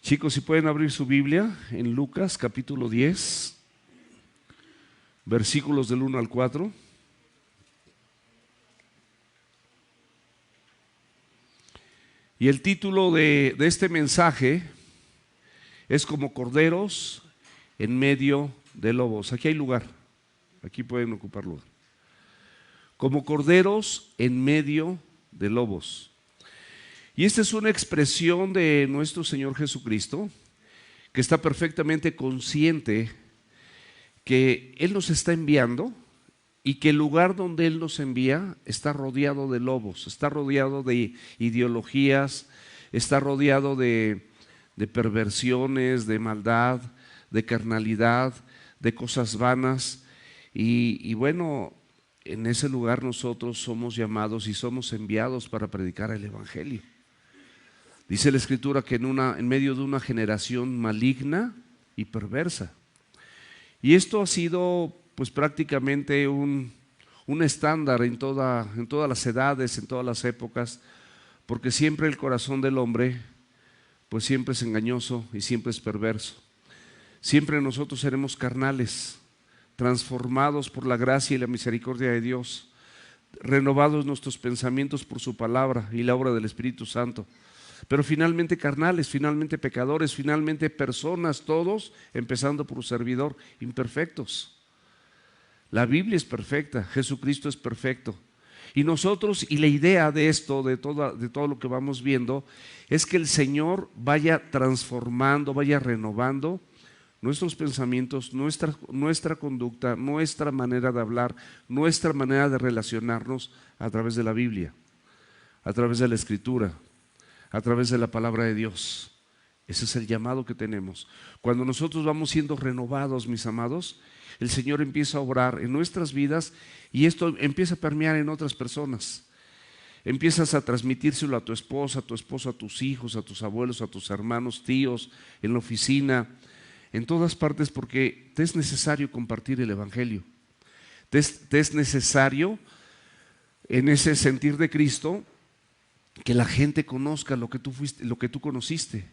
Chicos, si pueden abrir su Biblia en Lucas capítulo 10, versículos del 1 al 4. Y el título de este mensaje es como corderos en medio de lobos. Aquí hay lugar, aquí pueden ocupar lugar. Como corderos en medio de lobos. Y esta es una expresión de nuestro Señor Jesucristo, que está perfectamente consciente que Él nos está enviando y que el lugar donde Él nos envía está rodeado de lobos, está rodeado de ideologías, está rodeado de perversiones, de maldad, de carnalidad, de cosas vanas. Y bueno, en ese lugar nosotros somos llamados y somos enviados para predicar el Evangelio. Dice la Escritura que en medio de una generación maligna y perversa. Y esto ha sido pues prácticamente un estándar en todas las edades, en todas las épocas, porque siempre el corazón del hombre pues siempre es engañoso y siempre es perverso. Siempre nosotros seremos carnales, transformados por la gracia y la misericordia de Dios, renovados nuestros pensamientos por su palabra y la obra del Espíritu Santo. Pero finalmente carnales, finalmente pecadores, finalmente personas, todos, empezando por un servidor, imperfectos. La Biblia es perfecta, Jesucristo es perfecto. Y nosotros, y la idea de esto, de todo lo que vamos viendo, es que el Señor vaya transformando, vaya renovando nuestros pensamientos, nuestra conducta, nuestra manera de hablar, nuestra manera de relacionarnos a través de la Biblia, a través de la Escritura, a través de la palabra de Dios. Ese es el llamado que tenemos. Cuando nosotros vamos siendo renovados, mis amados, el Señor empieza a obrar en nuestras vidas y esto empieza a permear en otras personas. Empiezas a transmitírselo a tu esposa, a tus hijos, a tus abuelos, a tus hermanos, tíos, en la oficina, en todas partes, porque te es necesario compartir el Evangelio. Te es necesario, en ese sentir de Cristo, que la gente conozca lo que tú fuiste, lo que tú conociste,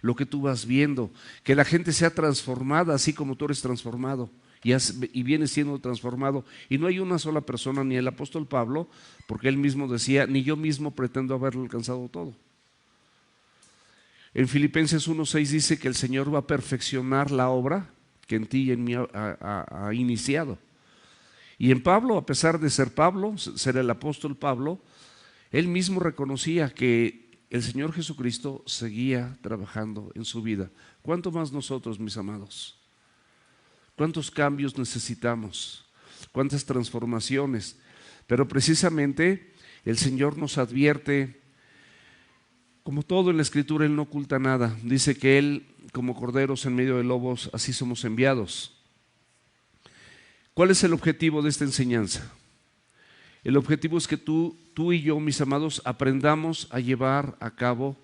lo que tú vas viendo, que la gente sea transformada así como tú eres transformado y vienes siendo transformado. Y no hay una sola persona, ni el apóstol Pablo, porque él mismo decía, ni yo mismo pretendo haberlo alcanzado todo. En Filipenses 1:6 dice que el Señor va a perfeccionar la obra que en ti y en mí ha iniciado. Y en Pablo, a pesar de ser Pablo, ser el apóstol Pablo, él mismo reconocía que el Señor Jesucristo seguía trabajando en su vida. ¿Cuánto más nosotros, mis amados? ¿Cuántos cambios necesitamos? ¿Cuántas transformaciones? Pero precisamente el Señor nos advierte, como todo en la Escritura, Él no oculta nada. Dice que Él, como corderos en medio de lobos, así somos enviados. ¿Cuál es el objetivo de esta enseñanza? El objetivo es que tú y yo, mis amados, aprendamos a llevar a cabo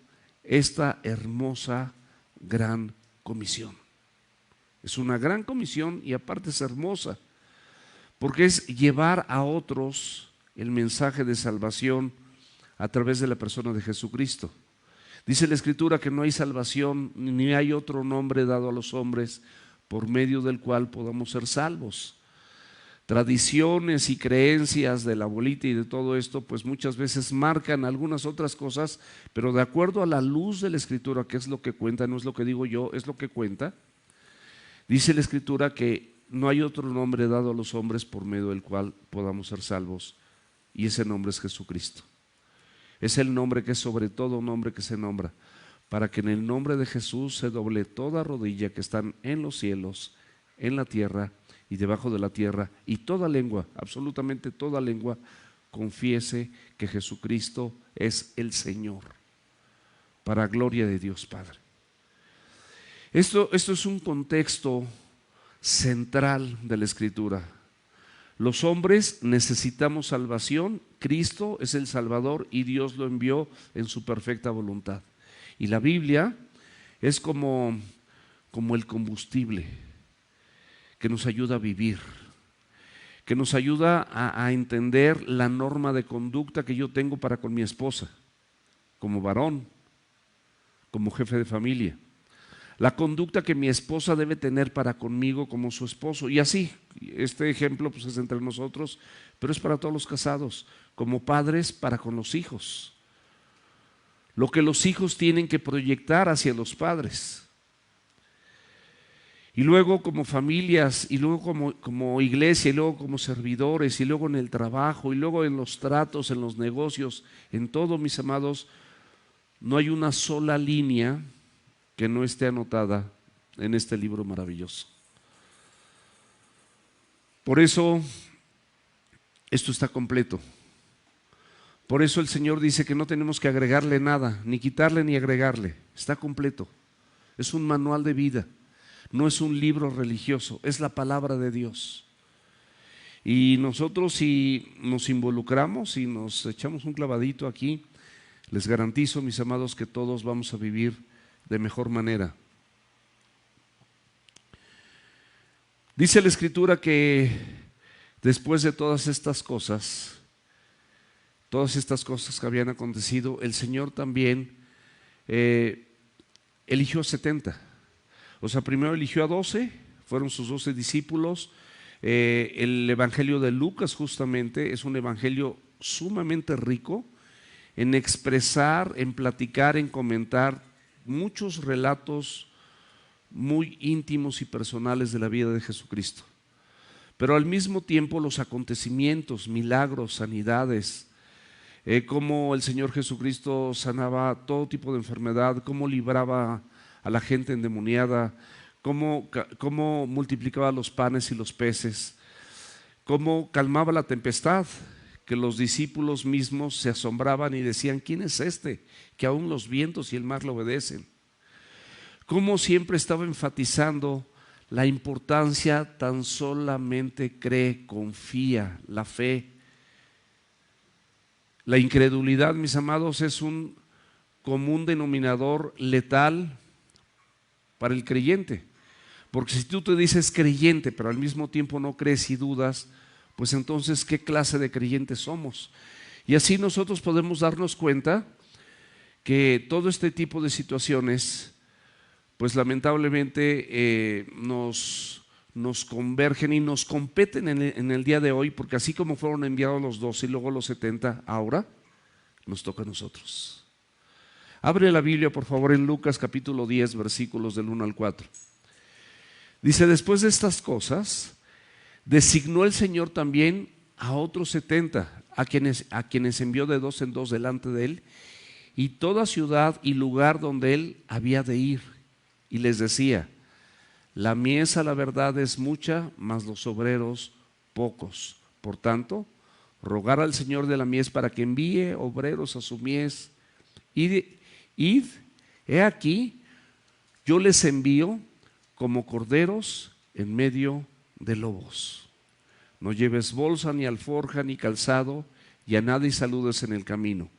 esta hermosa gran comisión. Es una gran comisión y aparte es hermosa, porque es llevar a otros el mensaje de salvación a través de la persona de Jesucristo. Dice la Escritura que no hay salvación ni hay otro nombre dado a los hombres por medio del cual podamos ser salvos. Tradiciones y creencias de la abuelita y de todo esto, pues muchas veces marcan algunas otras cosas, pero de acuerdo a la luz de la Escritura, que es lo que cuenta, no es lo que digo yo, es lo que cuenta. Dice la Escritura que no hay otro nombre dado a los hombres por medio del cual podamos ser salvos, y ese nombre es Jesucristo. Es el nombre que es sobre todo nombre que se nombra, para que en el nombre de Jesús se doble toda rodilla que están en los cielos, en la tierra y debajo de la tierra, y toda lengua, absolutamente toda lengua, confiese que Jesucristo es el Señor, para gloria de Dios Padre. Esto es un contexto central de la Escritura. Los hombres necesitamos salvación, Cristo es el Salvador y Dios lo envió en su perfecta voluntad. Y la Biblia es como el combustible que nos ayuda a vivir, que nos ayuda a entender la norma de conducta que yo tengo para con mi esposa, como varón, como jefe de familia. la conducta que mi esposa debe tener para conmigo como su esposo. Y así, este ejemplo pues es entre nosotros, pero es para todos los casados, como padres para con los hijos. Lo que los hijos tienen que proyectar hacia los padres. Y luego como familias, y luego como iglesia, y luego como servidores, y luego en el trabajo, y luego en los tratos, en los negocios, en todo, mis amados, no hay una sola línea que no esté anotada en este libro maravilloso. Por eso, esto está completo. Por eso el Señor dice que no tenemos que agregarle nada, ni quitarle ni agregarle. Está completo. Es un manual de vida. No es un libro religioso, es la palabra de Dios. Y nosotros, si nos involucramos y nos echamos un clavadito aquí, les garantizo, mis amados, que todos vamos a vivir de mejor manera. Dice la Escritura que después de todas estas cosas que habían acontecido, el Señor también eligió a 70. O sea, primero eligió a 12, fueron sus 12 discípulos. El Evangelio de Lucas justamente es un evangelio sumamente rico en expresar, en platicar, en comentar muchos relatos muy íntimos y personales de la vida de Jesucristo. Pero al mismo tiempo los acontecimientos, milagros, sanidades, cómo el Señor Jesucristo sanaba todo tipo de enfermedad, cómo libraba a la gente endemoniada, cómo multiplicaba los panes y los peces, cómo calmaba la tempestad, que los discípulos mismos se asombraban y decían: ¿quién es este que aún los vientos y el mar le obedecen? Cómo siempre estaba enfatizando la importancia, tan solamente cree, confía, la fe. La incredulidad, mis amados, es un común denominador letal para el creyente, porque si tú te dices creyente pero al mismo tiempo no crees y dudas, pues entonces ¿qué clase de creyentes somos? Y así nosotros podemos darnos cuenta que todo este tipo de situaciones pues lamentablemente nos convergen y nos competen en el día de hoy, porque así como fueron enviados los 12 y luego los 70, ahora nos toca a nosotros. Abre la Biblia, por favor, en Lucas capítulo 10, versículos del 1 al 4. Dice: después de estas cosas, designó el Señor también a otros 70, a quienes envió de dos en dos delante de él, y toda ciudad y lugar donde él había de ir. Y les decía: la mies a la verdad es mucha, mas los obreros pocos. Por tanto, rogar al Señor de la mies para que envíe obreros a su mies. Id, he aquí, yo les envío como corderos en medio de lobos. No lleves bolsa, ni alforja, ni calzado, y a nadie saludes en el camino.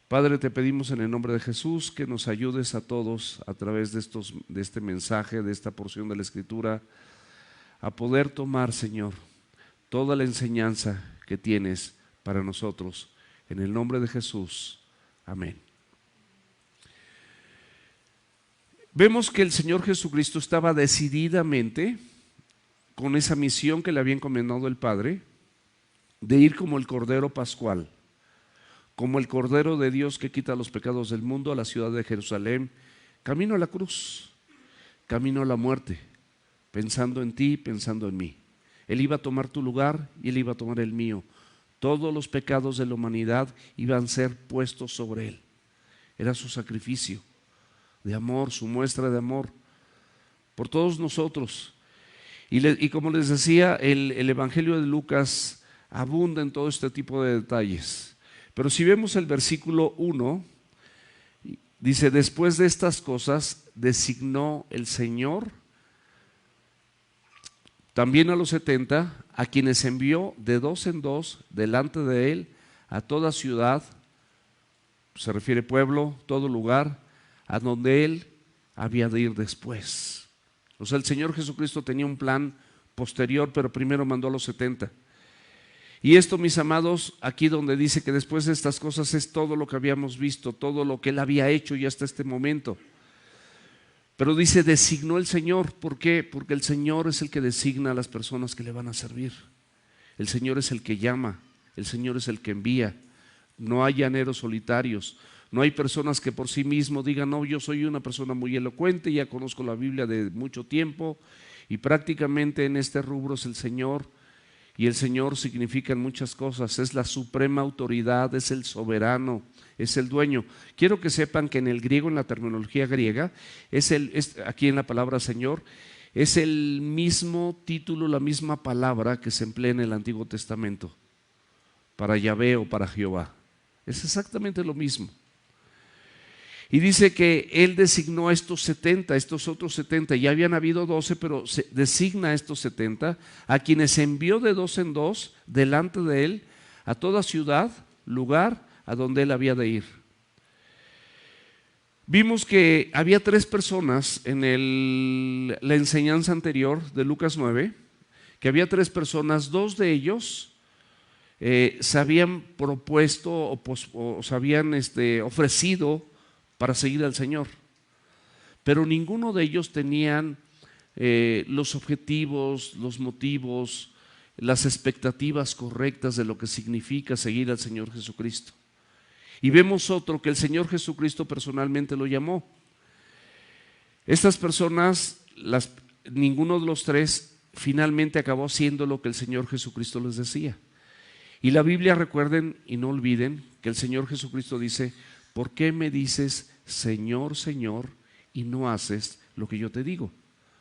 Padre, te pedimos en el nombre de Jesús que nos ayudes a todos a través de este mensaje, de esta porción de la Escritura, a poder tomar, Señor, toda la enseñanza que tienes para nosotros. En el nombre de Jesús. Amén. Vemos que el Señor Jesucristo estaba decididamente con esa misión que le había encomendado el Padre, de ir como el Cordero Pascual, como el Cordero de Dios que quita los pecados del mundo, a la ciudad de Jerusalén, camino a la cruz, camino a la muerte, pensando en ti, pensando en mí. Él iba a tomar tu lugar y Él iba a tomar el mío. Todos los pecados de la humanidad iban a ser puestos sobre Él. Era su sacrificio de amor, su muestra de amor por todos nosotros. Y como les decía, el Evangelio de Lucas abunda en todo este tipo de detalles. Pero si vemos el versículo 1, dice: después de estas cosas designó el Señor también a los 70, a quienes envió de dos en dos delante de él a toda ciudad, se refiere pueblo, todo lugar, a donde él había de ir después. O sea, el Señor Jesucristo tenía un plan posterior, pero primero mandó a los 70. Y esto, mis amados, aquí donde dice que después de estas cosas, es todo lo que habíamos visto, todo lo que él había hecho y hasta este momento. Pero dice, designó el Señor. ¿Por qué? Porque el Señor es el que designa a las personas que le van a servir. El Señor es el que llama, el Señor es el que envía. No hay llaneros solitarios. No hay personas que por sí mismos digan, no, yo soy una persona muy elocuente, ya conozco la Biblia de mucho tiempo y prácticamente en este rubro es el Señor. Y el Señor significa muchas cosas, es la suprema autoridad, es el soberano, es el dueño. Quiero que sepan que en el griego, en la terminología griega, aquí en la palabra Señor, es el mismo título, la misma palabra que se emplea en el Antiguo Testamento para Yahvé o para Jehová. Es exactamente lo mismo. Y dice que Él designó a estos 70, estos otros 70, ya habían habido 12, pero designa a estos 70, a quienes envió de dos en dos delante de Él a toda ciudad, lugar a donde Él había de ir. Vimos que había 3 personas en la enseñanza anterior de Lucas 9, que había 3 personas, 2 de ellos se habían propuesto o se habían ofrecido para seguir al Señor, pero ninguno de ellos tenían los objetivos, los motivos, las expectativas correctas de lo que significa seguir al Señor Jesucristo. Y vemos otro que el Señor Jesucristo personalmente lo llamó. Estas personas, ninguno de los 3 finalmente acabó haciendo lo que el Señor Jesucristo les decía. Y la Biblia, recuerden y no olviden que el Señor Jesucristo dice, ¿por qué me dices Señor, Señor y no haces lo que yo te digo?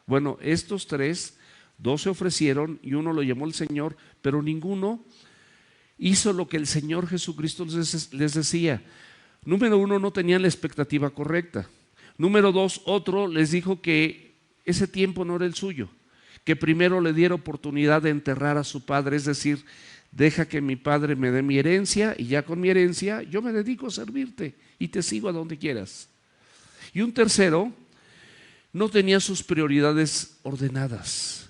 Bueno, estos 3, 2 se ofrecieron y uno lo llamó el Señor, pero ninguno hizo lo que el Señor Jesucristo les decía. Número 1, no tenían la expectativa correcta. Número 2, otro les dijo que ese tiempo no era el suyo, que primero le diera oportunidad de enterrar a su padre, es decir, deja que mi padre me dé mi herencia y ya con mi herencia yo me dedico a servirte y te sigo a donde quieras. Y un tercero no tenía sus prioridades ordenadas.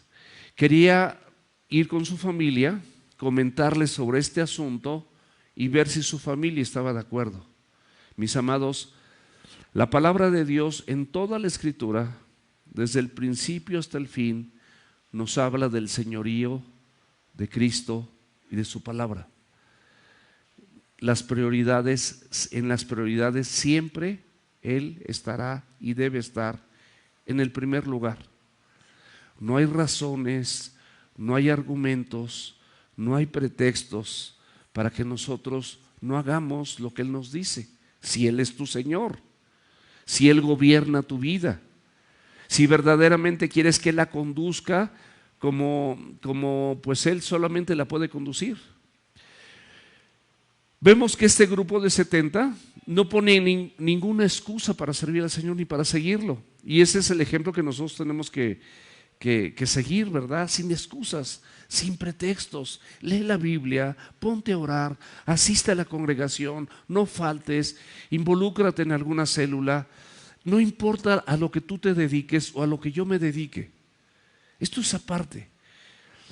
Quería ir con su familia, comentarles sobre este asunto y ver si su familia estaba de acuerdo. Mis amados, la palabra de Dios en toda la Escritura, desde el principio hasta el fin, nos habla del señorío de Cristo y de su palabra. En las prioridades siempre Él estará y debe estar en el primer lugar. No hay razones, no hay argumentos, no hay pretextos para que nosotros no hagamos lo que Él nos dice. Si Él es tu Señor, si Él gobierna tu vida, si verdaderamente quieres que Él la conduzca como pues Él solamente la puede conducir. Vemos que este grupo de 70 no pone ninguna excusa para servir al Señor ni para seguirlo. Y ese es el ejemplo que nosotros tenemos que seguir, ¿verdad? Sin excusas, sin pretextos. Lee la Biblia, ponte a orar, asiste a la congregación, no faltes, involúcrate en alguna célula. No importa a lo que tú te dediques o a lo que yo me dedique. Esto es aparte.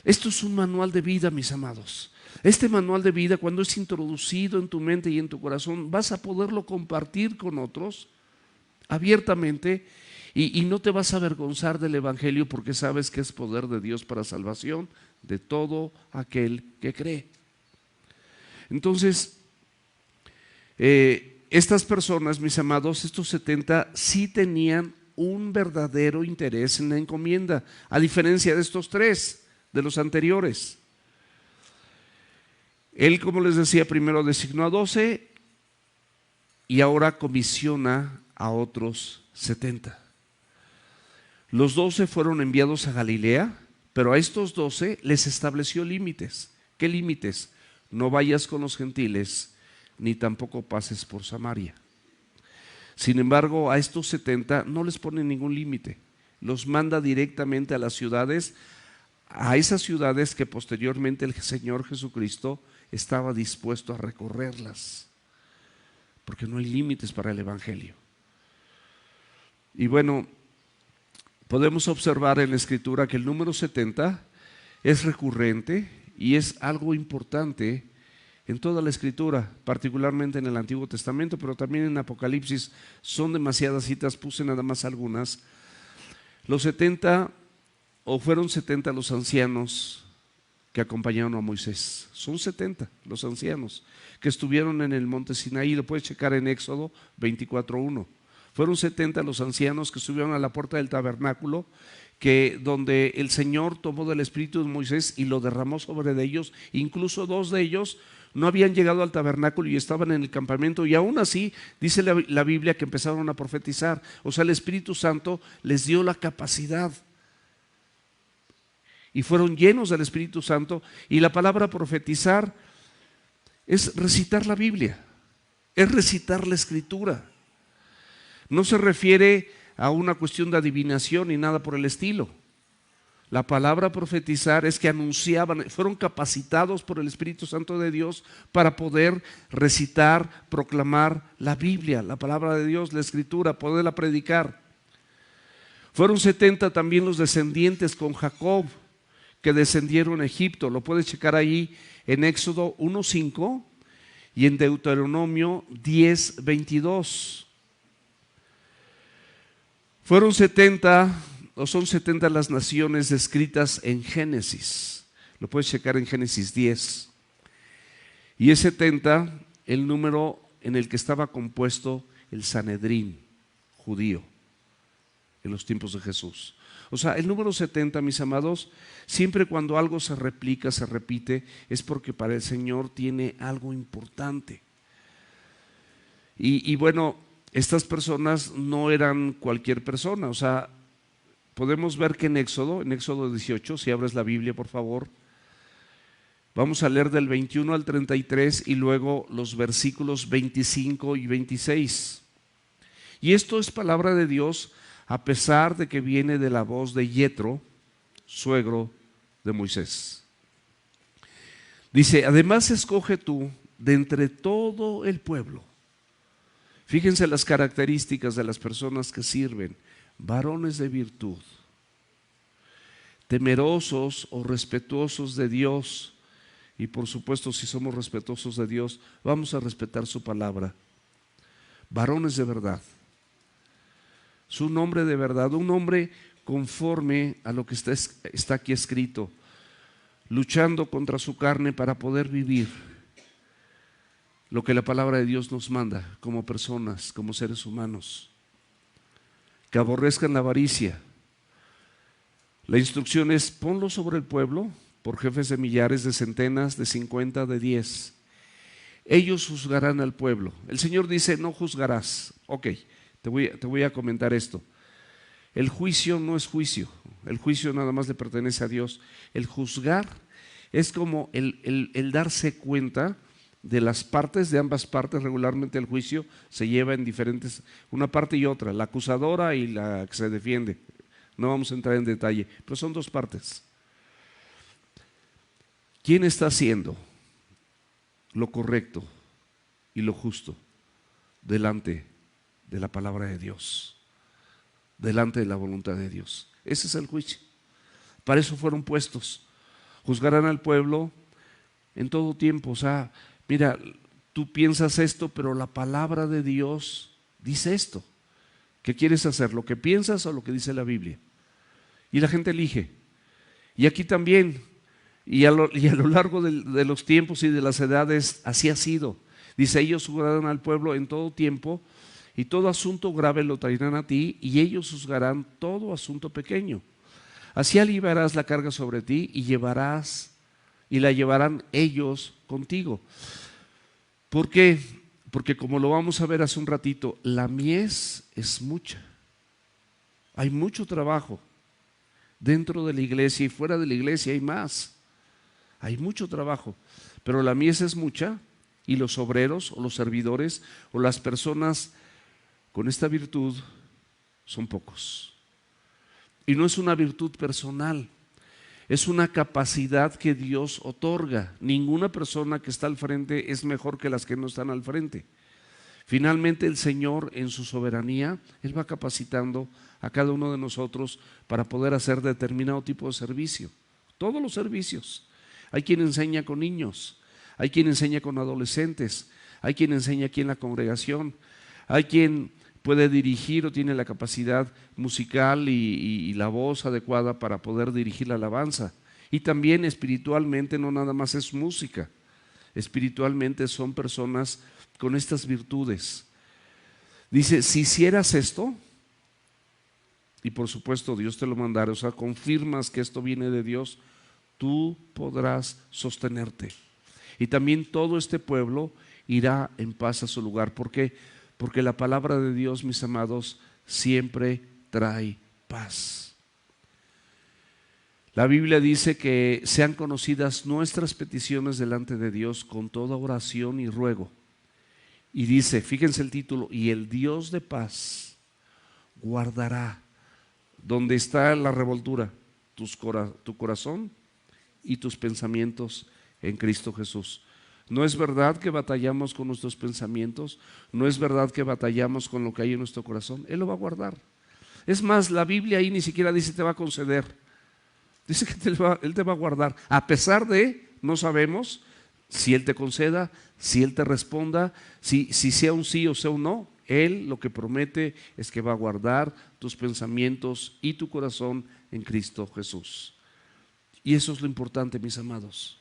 Esto es un manual de vida, mis amados. Este manual de vida, cuando es introducido en tu mente y en tu corazón, vas a poderlo compartir con otros abiertamente y no te vas a avergonzar del Evangelio, porque sabes que es poder de Dios para salvación de todo aquel que cree. Entonces, estas personas, mis amados, estos 70, sí tenían un verdadero interés en la encomienda, a diferencia de estos 3, de los anteriores. Él, como les decía, primero designó a 12 y ahora comisiona a otros 70. Los 12 fueron enviados a Galilea, pero a estos 12 les estableció límites. ¿Qué límites? No vayas con los gentiles, ni tampoco pases por Samaria. Sin embargo, a estos 70 no les pone ningún límite. Los manda directamente a las ciudades, a esas ciudades que posteriormente el Señor Jesucristo estaba dispuesto a recorrerlas, porque no hay límites para el Evangelio. Y bueno, podemos observar en la Escritura que el número 70 es recurrente y es algo importante en toda la Escritura, particularmente en el Antiguo Testamento, pero también en Apocalipsis. Son demasiadas citas, puse nada más algunas, Los 70, o fueron 70 los ancianos que acompañaron a Moisés. Son 70 los ancianos que estuvieron en el monte Sinaí. Lo puedes checar en Éxodo 24:1. Fueron 70 los ancianos que estuvieron a la puerta del tabernáculo, donde el Señor tomó del espíritu de Moisés y lo derramó sobre de ellos. Incluso 2 de ellos no habían llegado al tabernáculo y estaban en el campamento, y aún así dice la Biblia que empezaron a profetizar. O sea, el Espíritu Santo les dio la capacidad y fueron llenos del Espíritu Santo. Y la palabra profetizar es recitar la Biblia, es recitar la Escritura. No se refiere a una cuestión de adivinación ni nada por el estilo. La palabra profetizar es que anunciaban, fueron capacitados por el Espíritu Santo de Dios para poder recitar, proclamar la Biblia, la palabra de Dios, la Escritura, poderla predicar. Fueron 70 también los descendientes con Jacob que descendieron a Egipto. Lo puedes checar ahí en Éxodo 1:5 y en Deuteronomio 10:22. Fueron 70, o son 70 las naciones descritas en Génesis. Lo puedes checar en Génesis 10. Y es 70 el número en el que estaba compuesto el Sanedrín judío en los tiempos de Jesús. O sea, el número 70, mis amados, siempre cuando algo se replica, se repite, es porque para el Señor tiene algo importante. Y bueno, estas personas no eran cualquier persona. O sea, podemos ver que en Éxodo 18, si abres la Biblia por favor, vamos a leer del 21 al 33 y luego los versículos 25 y 26. Y esto es palabra de Dios a pesar de que viene de la voz de Yetro, suegro de Moisés. Dice: además escoge tú de entre todo el pueblo. Fíjense las características de las personas que sirven: varones de virtud, temerosos o respetuosos de Dios. Y por supuesto, si somos respetuosos de Dios, vamos a respetar su palabra. Varones de verdad, su nombre de verdad, un hombre conforme a lo que está aquí escrito, luchando contra su carne para poder vivir lo que la palabra de Dios nos manda como personas, como seres humanos, que aborrezcan la avaricia. La instrucción es: ponlo sobre el pueblo por jefes de millares, de centenas, de 50, de 10. Ellos juzgarán al pueblo. El Señor dice: no juzgarás. Ok, te voy a comentar esto. El juicio no es juicio. El juicio nada más le pertenece a Dios. El juzgar es como el darse cuenta de las partes, de ambas partes. Regularmente el juicio se lleva en diferentes, una parte y otra, la acusadora y la que se defiende. No vamos a entrar en detalle, pero son 2 partes. ¿Quién está haciendo lo correcto y lo justo delante de la palabra de Dios, delante de la voluntad de Dios? Ese es el juicio. Para eso fueron puestos. Juzgarán al pueblo en todo tiempo. O sea, mira, tú piensas esto, pero la palabra de Dios dice esto. ¿Qué quieres hacer? ¿Lo que piensas o lo que dice la Biblia? Y la gente elige. Y aquí también, y a lo largo de los tiempos y de las edades, así ha sido. Dice: ellos juzgarán al pueblo en todo tiempo, y todo asunto grave lo traerán a ti, y ellos juzgarán todo asunto pequeño. Así aliviarás la carga sobre ti, y la llevarán ellos contigo. ¿Por qué? Porque como lo vamos a ver hace un ratito, la mies es mucha. Hay mucho trabajo dentro de la iglesia y fuera de la iglesia hay más. Hay mucho trabajo, pero la mies es mucha, y los obreros o los servidores o las personas con esta virtud son pocos. Y no es una virtud personal, es una capacidad que Dios otorga. Ninguna persona que está al frente es mejor que las que no están al frente. Finalmente el Señor, en su soberanía, Él va capacitando a cada uno de nosotros para poder hacer determinado tipo de servicio. Todos los servicios. Hay quien enseña con niños, hay quien enseña con adolescentes, hay quien enseña aquí en la congregación, hay quien puede dirigir o tiene la capacidad musical y la voz adecuada para poder dirigir la alabanza. Y también espiritualmente no nada más es música, espiritualmente son personas con estas virtudes. Dice, si hicieras esto, y por supuesto Dios te lo mandará, o sea, confirmas que esto viene de Dios, tú podrás sostenerte. Y también todo este pueblo irá en paz a su lugar. ¿Por qué? Porque la palabra de Dios, mis amados, siempre trae paz. La Biblia dice que sean conocidas nuestras peticiones delante de Dios con toda oración y ruego. Y dice, fíjense el título, y el Dios de paz guardará. ¿Dónde está la revoltura? Tu corazón y tus pensamientos en Cristo Jesús. ¿No es verdad que batallamos con nuestros pensamientos? ¿No es verdad que batallamos con lo que hay en nuestro corazón? Él lo va a guardar. Es más, la Biblia ahí ni siquiera dice te va a conceder. Dice que Él te va a guardar. A pesar de, no sabemos si Él te conceda, si Él te responda, si sea un sí o sea un no. Él lo que promete es que va a guardar tus pensamientos y tu corazón en Cristo Jesús. Y eso es lo importante, mis amados.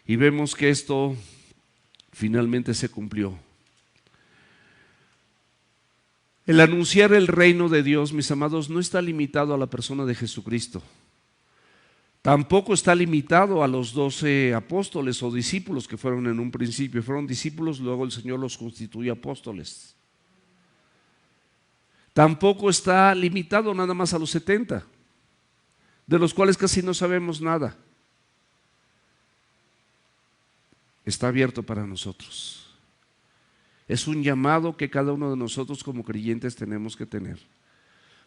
Y vemos que esto finalmente se cumplió. El anunciar el reino de Dios, mis amados, no está limitado a la persona de Jesucristo. Tampoco está limitado a los 12 apóstoles o discípulos que fueron en un principio. Fueron discípulos, luego el Señor los constituyó apóstoles. Tampoco está limitado nada más a los 70, de los cuales casi no sabemos nada. Está abierto para nosotros. Es un llamado que cada uno de nosotros como creyentes tenemos que tener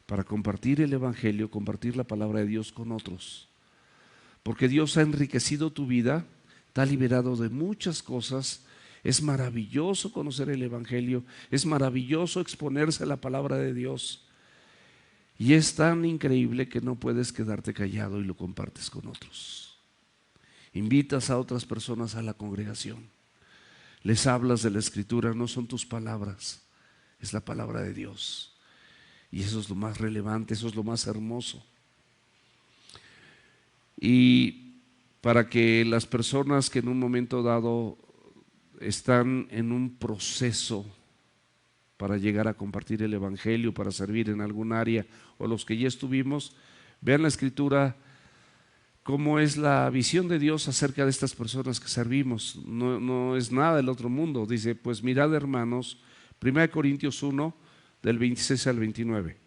para compartir el Evangelio, compartir la palabra de Dios con otros. Porque Dios ha enriquecido tu vida, te ha liberado de muchas cosas. Es maravilloso conocer el Evangelio, es maravilloso exponerse a la palabra de Dios. Y es tan increíble que no puedes quedarte callado y lo compartes con otros. Invitas a otras personas a la congregación. Les hablas de la Escritura, no son tus palabras, es la palabra de Dios. Y eso es lo más relevante, eso es lo más hermoso. Y para que las personas que en un momento dado están en un proceso para llegar a compartir el Evangelio, para servir en algún área, o los que ya estuvimos, vean la Escritura, cómo es la visión de Dios acerca de estas personas que servimos. No es nada del otro mundo. Dice, pues mirad, hermanos, 1 Corintios 1, del 26 al 29.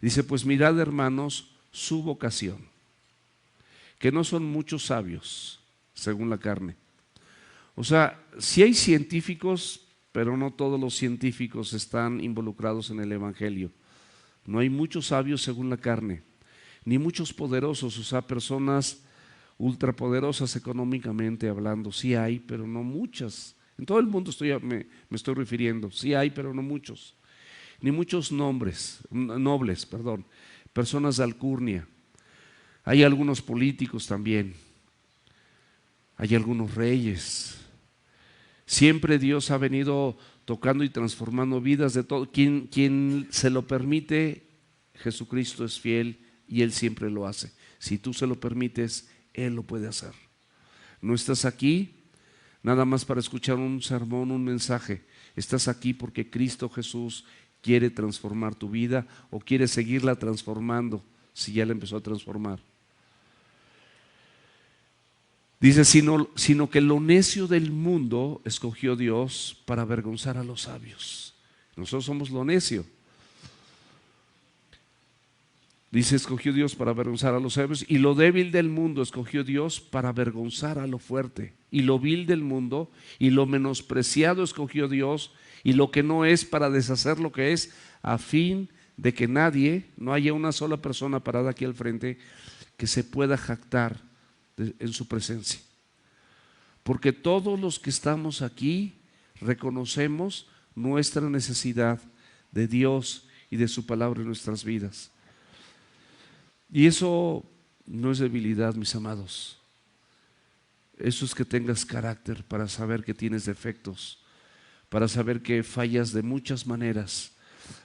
Dice, pues mirad, hermanos, su vocación, que no son muchos sabios, según la carne. O sea, sí hay científicos, pero no todos los científicos están involucrados en el Evangelio. No hay muchos sabios según la carne, ni muchos poderosos, o sea, personas ultrapoderosas económicamente hablando. Sí hay, pero no muchas. En todo el mundo me estoy refiriendo. Sí hay, pero no muchos. Ni muchos nobles, personas de alcurnia. Hay algunos políticos también. Hay algunos reyes. Siempre Dios ha venido tocando y transformando vidas de todo. Quien se lo permite, Jesucristo es fiel y Él siempre lo hace. Si tú se lo permites, Él lo puede hacer. No estás aquí nada más para escuchar un sermón, un mensaje. Estás aquí porque Cristo Jesús quiere transformar tu vida o quiere seguirla transformando si ya la empezó a transformar. Dice, sino que lo necio del mundo escogió Dios para avergonzar a los sabios. Nosotros somos lo necio. Dice, escogió Dios para avergonzar a los sabios, y lo débil del mundo escogió Dios para avergonzar a lo fuerte, y lo vil del mundo y lo menospreciado escogió Dios, y lo que no es para deshacer lo que es, a fin de que no haya una sola persona parada aquí al frente que se pueda jactar en su presencia. Porque todos los que estamos aquí reconocemos nuestra necesidad de Dios y de su palabra en nuestras vidas. Y eso no es debilidad, mis amados. Eso es que tengas carácter para saber que tienes defectos, para saber que fallas de muchas maneras,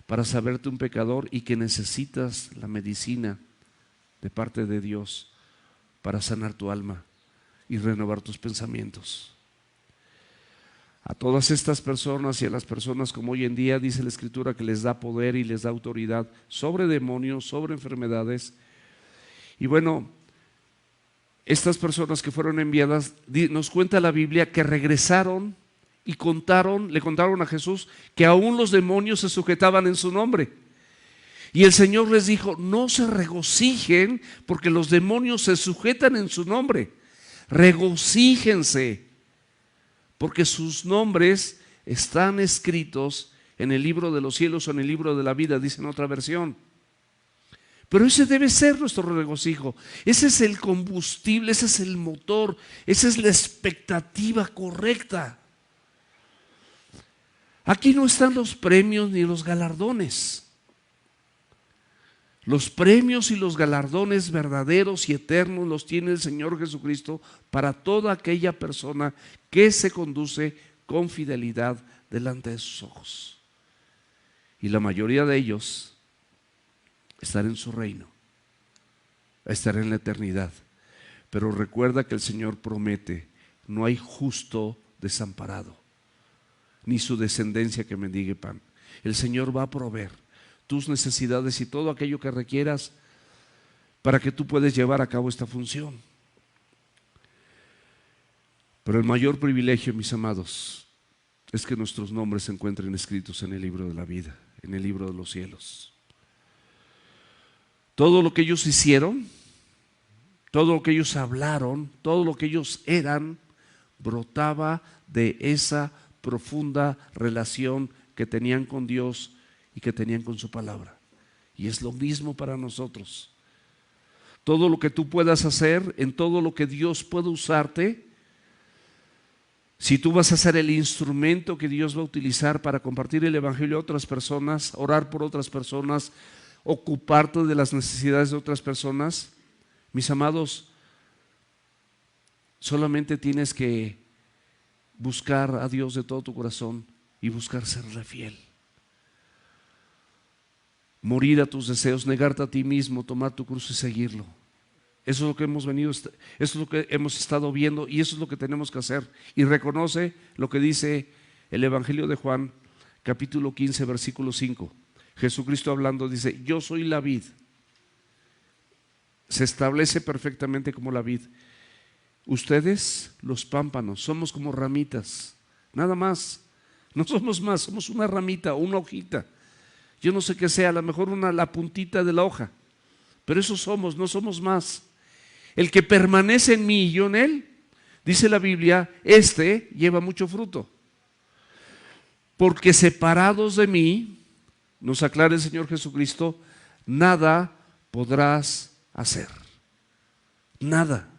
para saberte un pecador y que necesitas la medicina de parte de Dios para sanar tu alma y renovar tus pensamientos. A todas estas personas y a las personas como hoy en día dice la Escritura que les da poder y les da autoridad sobre demonios, sobre enfermedades. Y bueno, estas personas que fueron enviadas, nos cuenta la Biblia que regresaron y le contaron a Jesús que aún los demonios se sujetaban en su nombre. Y el Señor les dijo: no se regocijen porque los demonios se sujetan en su nombre. Regocíjense porque sus nombres están escritos en el libro de los cielos o en el libro de la vida, dice en otra versión. Pero ese debe ser nuestro regocijo. Ese es el combustible, ese es el motor, esa es la expectativa correcta. Aquí no están los premios ni los galardones. Los premios y los galardones verdaderos y eternos los tiene el Señor Jesucristo para toda aquella persona que se conduce con fidelidad delante de sus ojos. Y la mayoría de ellos estar en su reino, estar en la eternidad. Pero recuerda que el Señor promete: no hay justo desamparado, ni su descendencia que mendigue pan. El Señor va a proveer tus necesidades y todo aquello que requieras para que tú puedas llevar a cabo esta función. Pero el mayor privilegio, mis amados, es que nuestros nombres se encuentren escritos en el libro de la vida, en el libro de los cielos. Todo lo que ellos hicieron, todo lo que ellos hablaron, todo lo que ellos eran, brotaba de esa profunda relación que tenían con Dios y que tenían con su palabra. Y es lo mismo para nosotros. Todo lo que tú puedas hacer, en todo lo que Dios pueda usarte, si tú vas a ser el instrumento que Dios va a utilizar para compartir el evangelio a otras personas, orar por otras personas, ocuparte de las necesidades de otras personas, mis amados, solamente tienes que buscar a Dios de todo tu corazón y buscar serle fiel. Morir a tus deseos, negarte a ti mismo, tomar tu cruz y seguirlo. Eso es lo que hemos venido, eso es lo que hemos estado viendo y eso es lo que tenemos que hacer. Y reconoce lo que dice el Evangelio de Juan, capítulo 15, versículo 5. Jesucristo hablando dice: yo soy la vid. Se establece perfectamente como la vid. Ustedes, los pámpanos, somos como ramitas, nada más. No somos más, somos una ramita o una hojita. Yo no sé qué sea, a lo mejor la puntita de la hoja, pero eso somos, no somos más. El que permanece en mí y yo en él, dice la Biblia, este lleva mucho fruto. Porque separados de mí, nos aclara el Señor Jesucristo, nada podrás hacer. Nada.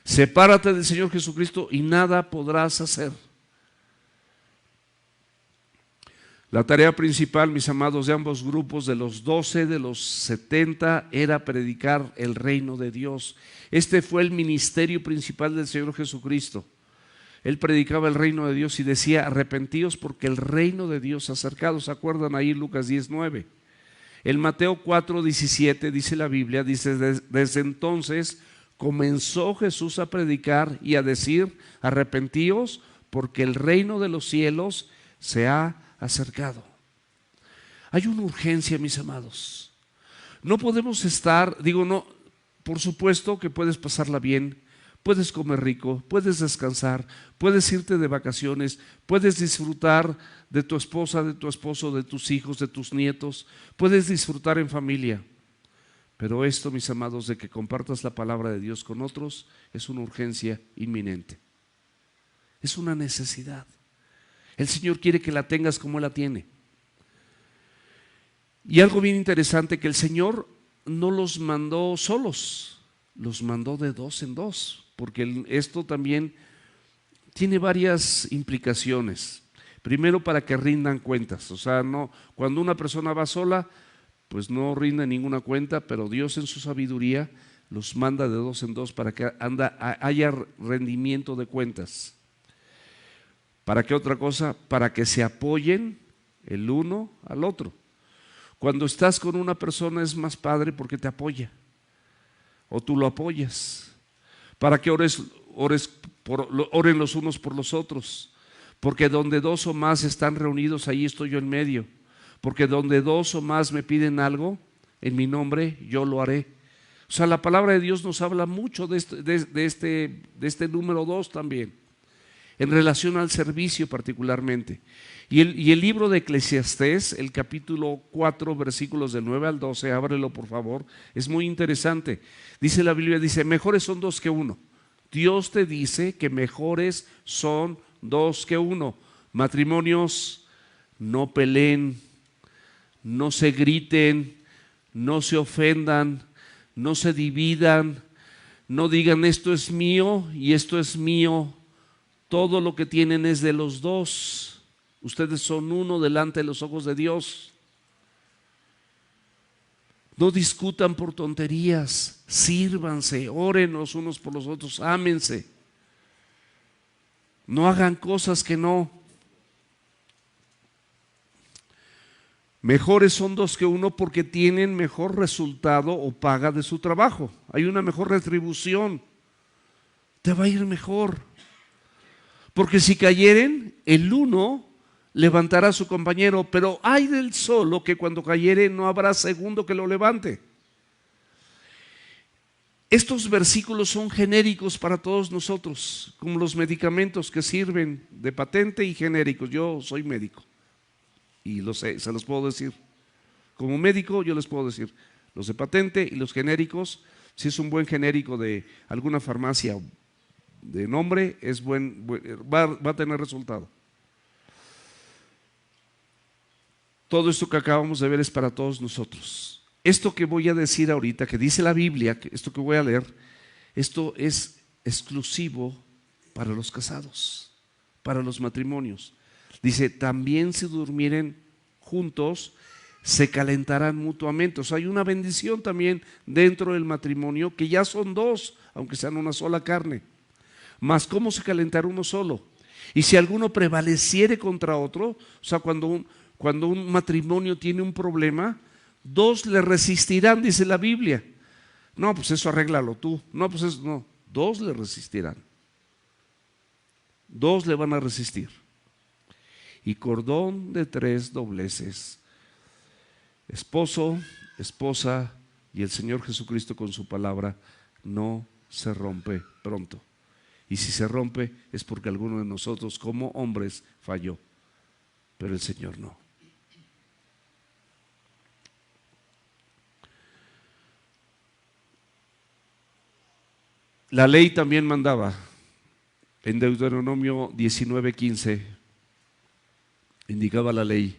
Sepárate del Señor Jesucristo y nada podrás hacer. La tarea principal, mis amados, de ambos grupos, de los 12, de los 70, era predicar el reino de Dios. Este fue el ministerio principal del Señor Jesucristo. Él predicaba el reino de Dios y decía: arrepentíos porque el reino de Dios se ha acercado. ¿Se acuerdan ahí Lucas 10:9? En Mateo 4:17 dice la Biblia, dice: desde entonces comenzó Jesús a predicar y a decir: arrepentíos porque el reino de los cielos se ha acercado. Hay una urgencia, mis amados. No podemos estar, no, por supuesto que puedes pasarla bien, puedes comer rico, puedes descansar, puedes irte de vacaciones, puedes disfrutar de tu esposa, de tu esposo, de tus hijos, de tus nietos, puedes disfrutar en familia. Pero esto, mis amados, de que compartas la palabra de Dios con otros, es una urgencia inminente. Es una necesidad. El Señor quiere que la tengas como Él la tiene. Y algo bien interesante, que el Señor no los mandó solos, los mandó de dos en dos, porque esto también tiene varias implicaciones. Primero, para que rindan cuentas. O sea, no, cuando una persona va sola, pues no rinde ninguna cuenta, pero Dios en su sabiduría los manda de dos en dos para que haya rendimiento de cuentas. ¿Para qué otra cosa? Para que se apoyen el uno al otro. Cuando estás con una persona es más padre porque te apoya o tú lo apoyas. Para que oren los unos por los otros. Porque donde dos o más están reunidos, ahí estoy yo en medio. Porque donde dos o más me piden algo, en mi nombre, yo lo haré. O sea, la palabra de Dios nos habla mucho de este número 2 también, en relación al servicio particularmente. Y el libro de Eclesiastés, el capítulo 4, versículos del 9 al 12, ábrelo por favor, es muy interesante. Dice la Biblia, dice, mejores son dos que uno. Dios te dice que mejores son dos que uno. Matrimonios, no peleen, no se griten, no se ofendan, no se dividan, no digan esto es mío y esto es mío. Todo lo que tienen es de los dos. Ustedes son uno delante de los ojos de Dios. No discutan por tonterías, sírvanse, oren los unos por los otros, ámense. No hagan cosas que no. Mejores son dos que uno porque tienen mejor resultado o paga de su trabajo. Hay una mejor retribución. Te va a ir mejor. Porque si cayeren, el uno levantará a su compañero, pero ay del solo que cuando cayere no habrá segundo que lo levante. Estos versículos son genéricos para todos nosotros, como los medicamentos que sirven de patente y genéricos. Yo soy médico y lo sé, se los puedo decir. Como médico yo les puedo decir, los de patente y los genéricos, si es un buen genérico de alguna farmacia de nombre, va a tener resultado. Todo esto que acabamos de ver es para todos nosotros. Esto que voy a decir ahorita, que dice la Biblia, esto que voy a leer, esto es exclusivo para los casados, para los matrimonios. Dice, también si durmieren juntos, se calentarán mutuamente. O sea, hay una bendición también dentro del matrimonio, que ya son dos, aunque sean una sola carne. Mas ¿cómo se calentará uno solo? Y si alguno prevaleciere contra otro, o sea, cuando un matrimonio tiene un problema, dos le resistirán, dice la Biblia. No, pues eso arréglalo tú. No, pues eso no. Dos le resistirán. Dos le van a resistir. Y cordón de tres dobleces. Esposo, esposa y el Señor Jesucristo con su palabra no se rompe pronto. Y si se rompe es porque alguno de nosotros como hombres falló, pero el Señor no. La ley también mandaba, en Deuteronomio 19:15, indicaba la ley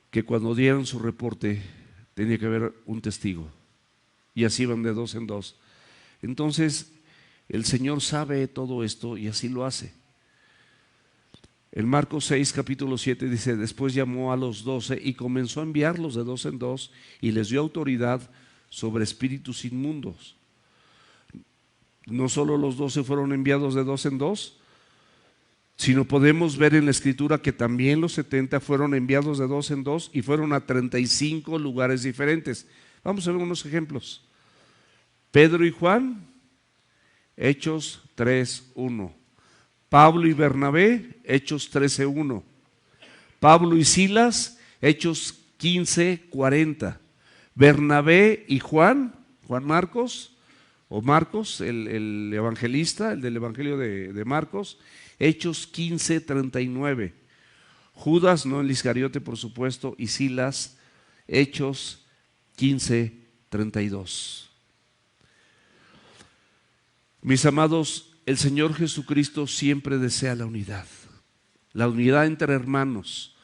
que cuando dieran su reporte tenía que haber un testigo, y así van de dos en dos. Entonces el Señor sabe todo esto y así lo hace. En Marcos 6, capítulo 7 dice, después llamó a los 12 y comenzó a enviarlos de dos en dos y les dio autoridad sobre espíritus inmundos. No solo los 12 fueron enviados de dos en dos, sino podemos ver en la Escritura que también los 70 fueron enviados de dos en dos y fueron a 35 lugares diferentes. Vamos a ver unos ejemplos. Pedro y Juan, Hechos 3:1. Pablo y Bernabé, Hechos 13:1. Pablo y Silas, Hechos 15:40. Bernabé y Juan Marcos, o Marcos, el evangelista, el del evangelio de Marcos, Hechos 15:39. Judas, no el Iscariote por supuesto, y Silas, Hechos 15:32. Mis amados, el Señor Jesucristo siempre desea la unidad entre hermanos.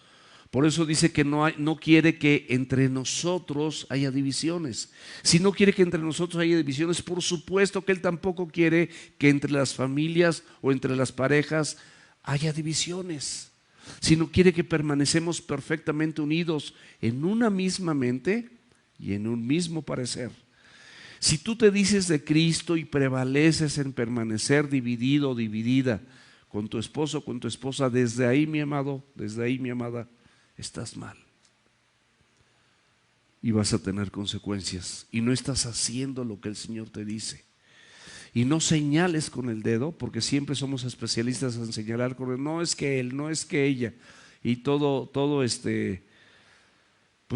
Por eso dice que no quiere que entre nosotros haya divisiones. Si no quiere que entre nosotros haya divisiones, por supuesto que Él tampoco quiere que entre las familias o entre las parejas haya divisiones. Sino quiere que permanecemos perfectamente unidos en una misma mente y en un mismo parecer. Si tú te dices de Cristo y prevaleces en permanecer dividido o dividida con tu esposo, con tu esposa, desde ahí, mi amado, desde ahí, mi amada, estás mal. Y vas a tener consecuencias. Y no estás haciendo lo que el Señor te dice. Y no señales con el dedo, porque siempre somos especialistas en señalar con el, no es que él, no es que ella. Y pues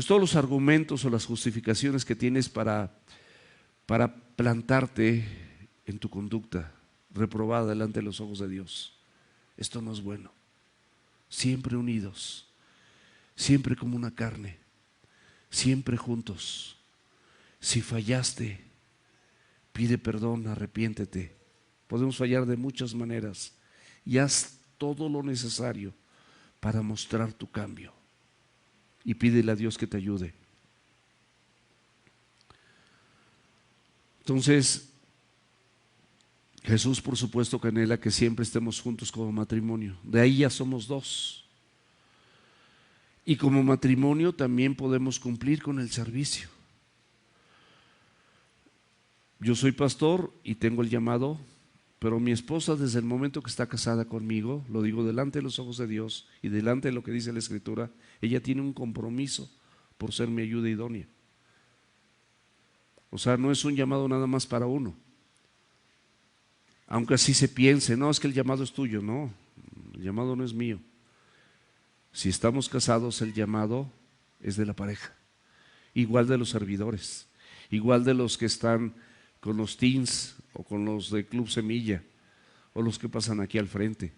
todos los argumentos o las justificaciones que tienes para plantarte en tu conducta reprobada delante de los ojos de Dios. Esto no es bueno. Siempre unidos, siempre como una carne, siempre juntos. Si fallaste, pide perdón, arrepiéntete. Podemos fallar de muchas maneras y haz todo lo necesario para mostrar tu cambio. Y pídele a Dios que te ayude. Entonces, Jesús por supuesto que anhela que siempre estemos juntos como matrimonio. De ahí ya somos dos. Y como matrimonio también podemos cumplir con el servicio. Yo soy pastor y tengo el llamado, pero mi esposa desde el momento que está casada conmigo, lo digo delante de los ojos de Dios y delante de lo que dice la Escritura, ella tiene un compromiso por ser mi ayuda idónea. O sea, no es un llamado nada más para uno. Aunque así se piense, no, es que el llamado es tuyo, no, el llamado no es mío. Si estamos casados, el llamado es de la pareja, igual de los servidores, igual de los que están con los teens o con los de Club Semilla o los que pasan aquí al frente.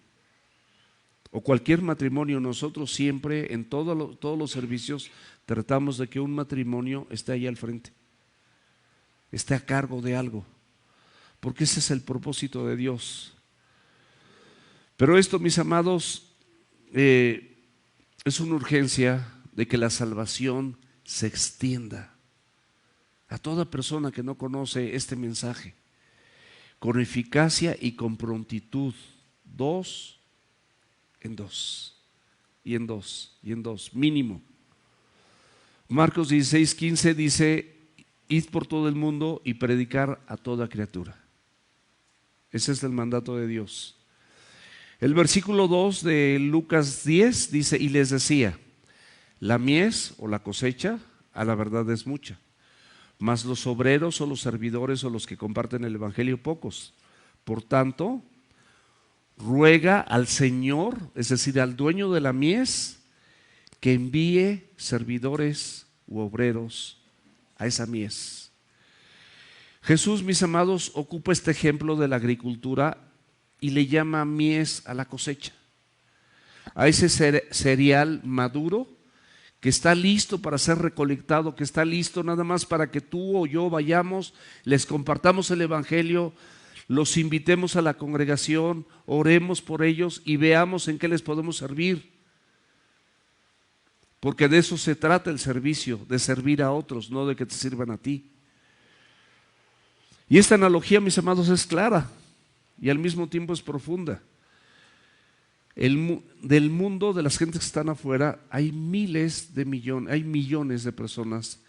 O cualquier matrimonio, nosotros siempre en todos los servicios tratamos de que un matrimonio esté ahí al frente, esté a cargo de algo. Porque ese es el propósito de Dios. Pero esto, mis amados, es una urgencia de que la salvación se extienda a toda persona que no conoce este mensaje, con eficacia y con prontitud, 2 en 2, y en 2, y en 2, mínimo. Marcos 16:15 dice, id por todo el mundo y predicar a toda criatura. Ese es el mandato de Dios. El versículo 2 de Lucas 10 dice, y les decía, la mies o la cosecha a la verdad es mucha, mas los obreros o los servidores o los que comparten el evangelio pocos. Por tanto, ruega al Señor, es decir, al dueño de la mies, que envíe servidores u obreros a esa mies. Jesús, mis amados, ocupa este ejemplo de la agricultura y le llama mies a la cosecha, a ese cereal maduro que está listo para ser recolectado, que está listo nada más para que tú o yo vayamos, les compartamos el evangelio, los invitemos a la congregación, oremos por ellos y veamos en qué les podemos servir. Porque de eso se trata el servicio, de servir a otros, no de que te sirvan a ti. Y esta analogía, mis amados, es clara y al mismo tiempo es profunda. Del mundo, de las gentes que están afuera, hay millones de personas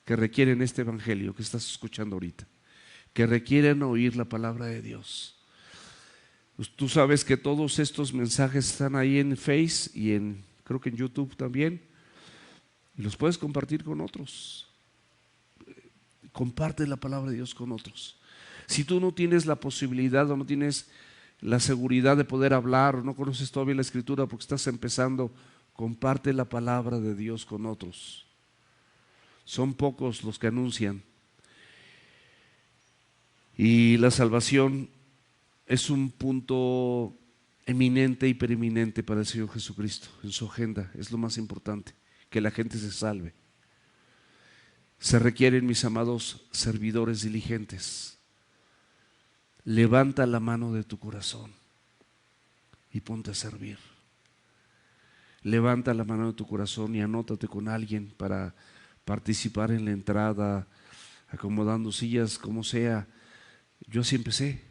que requieren este evangelio que estás escuchando ahorita, que requieren oír la palabra de Dios. Pues tú sabes que todos estos mensajes están ahí en Face y creo que en YouTube también, y los puedes compartir con otros. Comparte la palabra de Dios con otros. Si tú no tienes la posibilidad o no tienes la seguridad de poder hablar o no conoces todavía la Escritura porque estás empezando, comparte la palabra de Dios con otros. Son pocos los que anuncian. Y la salvación es un punto eminente y preeminente para el Señor Jesucristo en su agenda. Es lo más importante, que la gente se salve. Se requieren, mis amados, servidores diligentes. Levanta la mano de tu corazón y ponte a servir. Levanta la mano de tu corazón y anótate con alguien para participar en la entrada, acomodando sillas, como sea. Yo así empecé.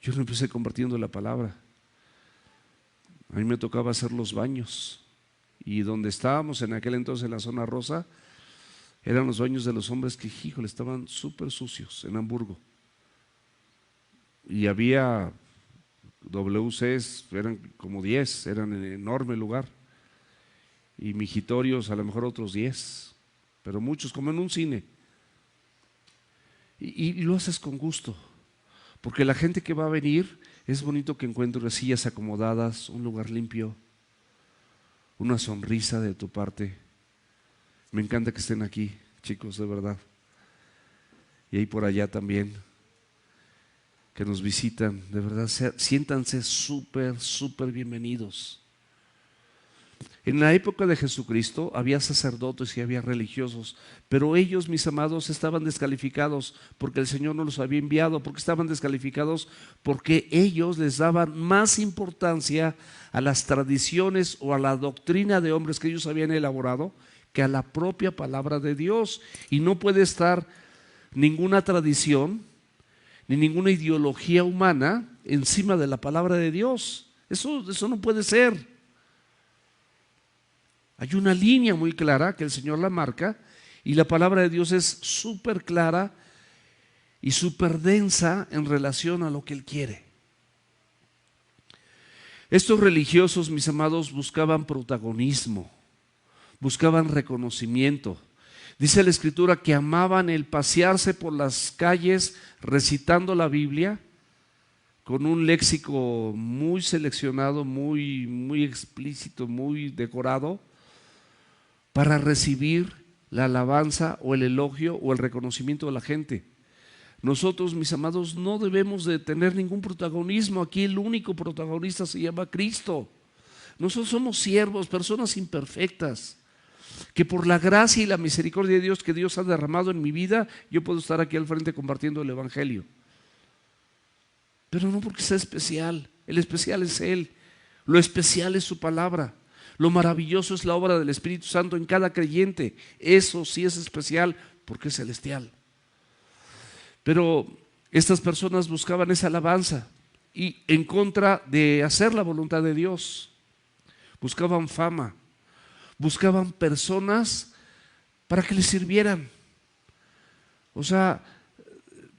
Yo no empecé compartiendo la palabra. A mí me tocaba hacer los baños. Y donde estábamos en aquel entonces, en la zona rosa, eran los baños de los hombres que, híjole, estaban súper sucios en Hamburgo. Y había WCs eran como 10, eran en enorme lugar. Y mijitorios a lo mejor otros 10, pero muchos, como en un cine. Y lo haces con gusto, porque la gente que va a venir, es bonito que encuentres sillas acomodadas, un lugar limpio, una sonrisa de tu parte. Me encanta que estén aquí, chicos, de verdad. Y ahí por allá también, que nos visitan, de verdad, siéntanse súper bienvenidos. En la época de Jesucristo había sacerdotes y había religiosos, pero ellos, mis amados, estaban descalificados porque el Señor no los había enviado. Porque estaban descalificados porque ellos les daban más importancia a las tradiciones o a la doctrina de hombres que ellos habían elaborado que a la propia palabra de Dios. Y no puede estar ninguna tradición ni ninguna ideología humana encima de la palabra de Dios. Eso no puede ser. Hay una línea muy clara que el Señor la marca, y la palabra de Dios es súper clara y súper densa en relación a lo que Él quiere. Estos religiosos, mis amados, buscaban protagonismo, buscaban reconocimiento. Dice la Escritura que amaban el pasearse por las calles recitando la Biblia con un léxico muy seleccionado, muy explícito, muy decorado, para recibir la alabanza o el elogio o el reconocimiento de la gente. Nosotros, mis amados, no debemos de tener ningún protagonismo. Aquí el único protagonista se llama Cristo. Nosotros somos siervos, personas imperfectas, que por la gracia y la misericordia de Dios que Dios ha derramado en mi vida, yo puedo estar aquí al frente compartiendo el Evangelio. Pero no porque sea especial. El especial es Él. Lo especial es su palabra. Lo maravilloso es la obra del Espíritu Santo en cada creyente. Eso sí es especial porque es celestial. Pero estas personas buscaban esa alabanza y en contra de hacer la voluntad de Dios. Buscaban fama, buscaban personas para que les sirvieran. O sea,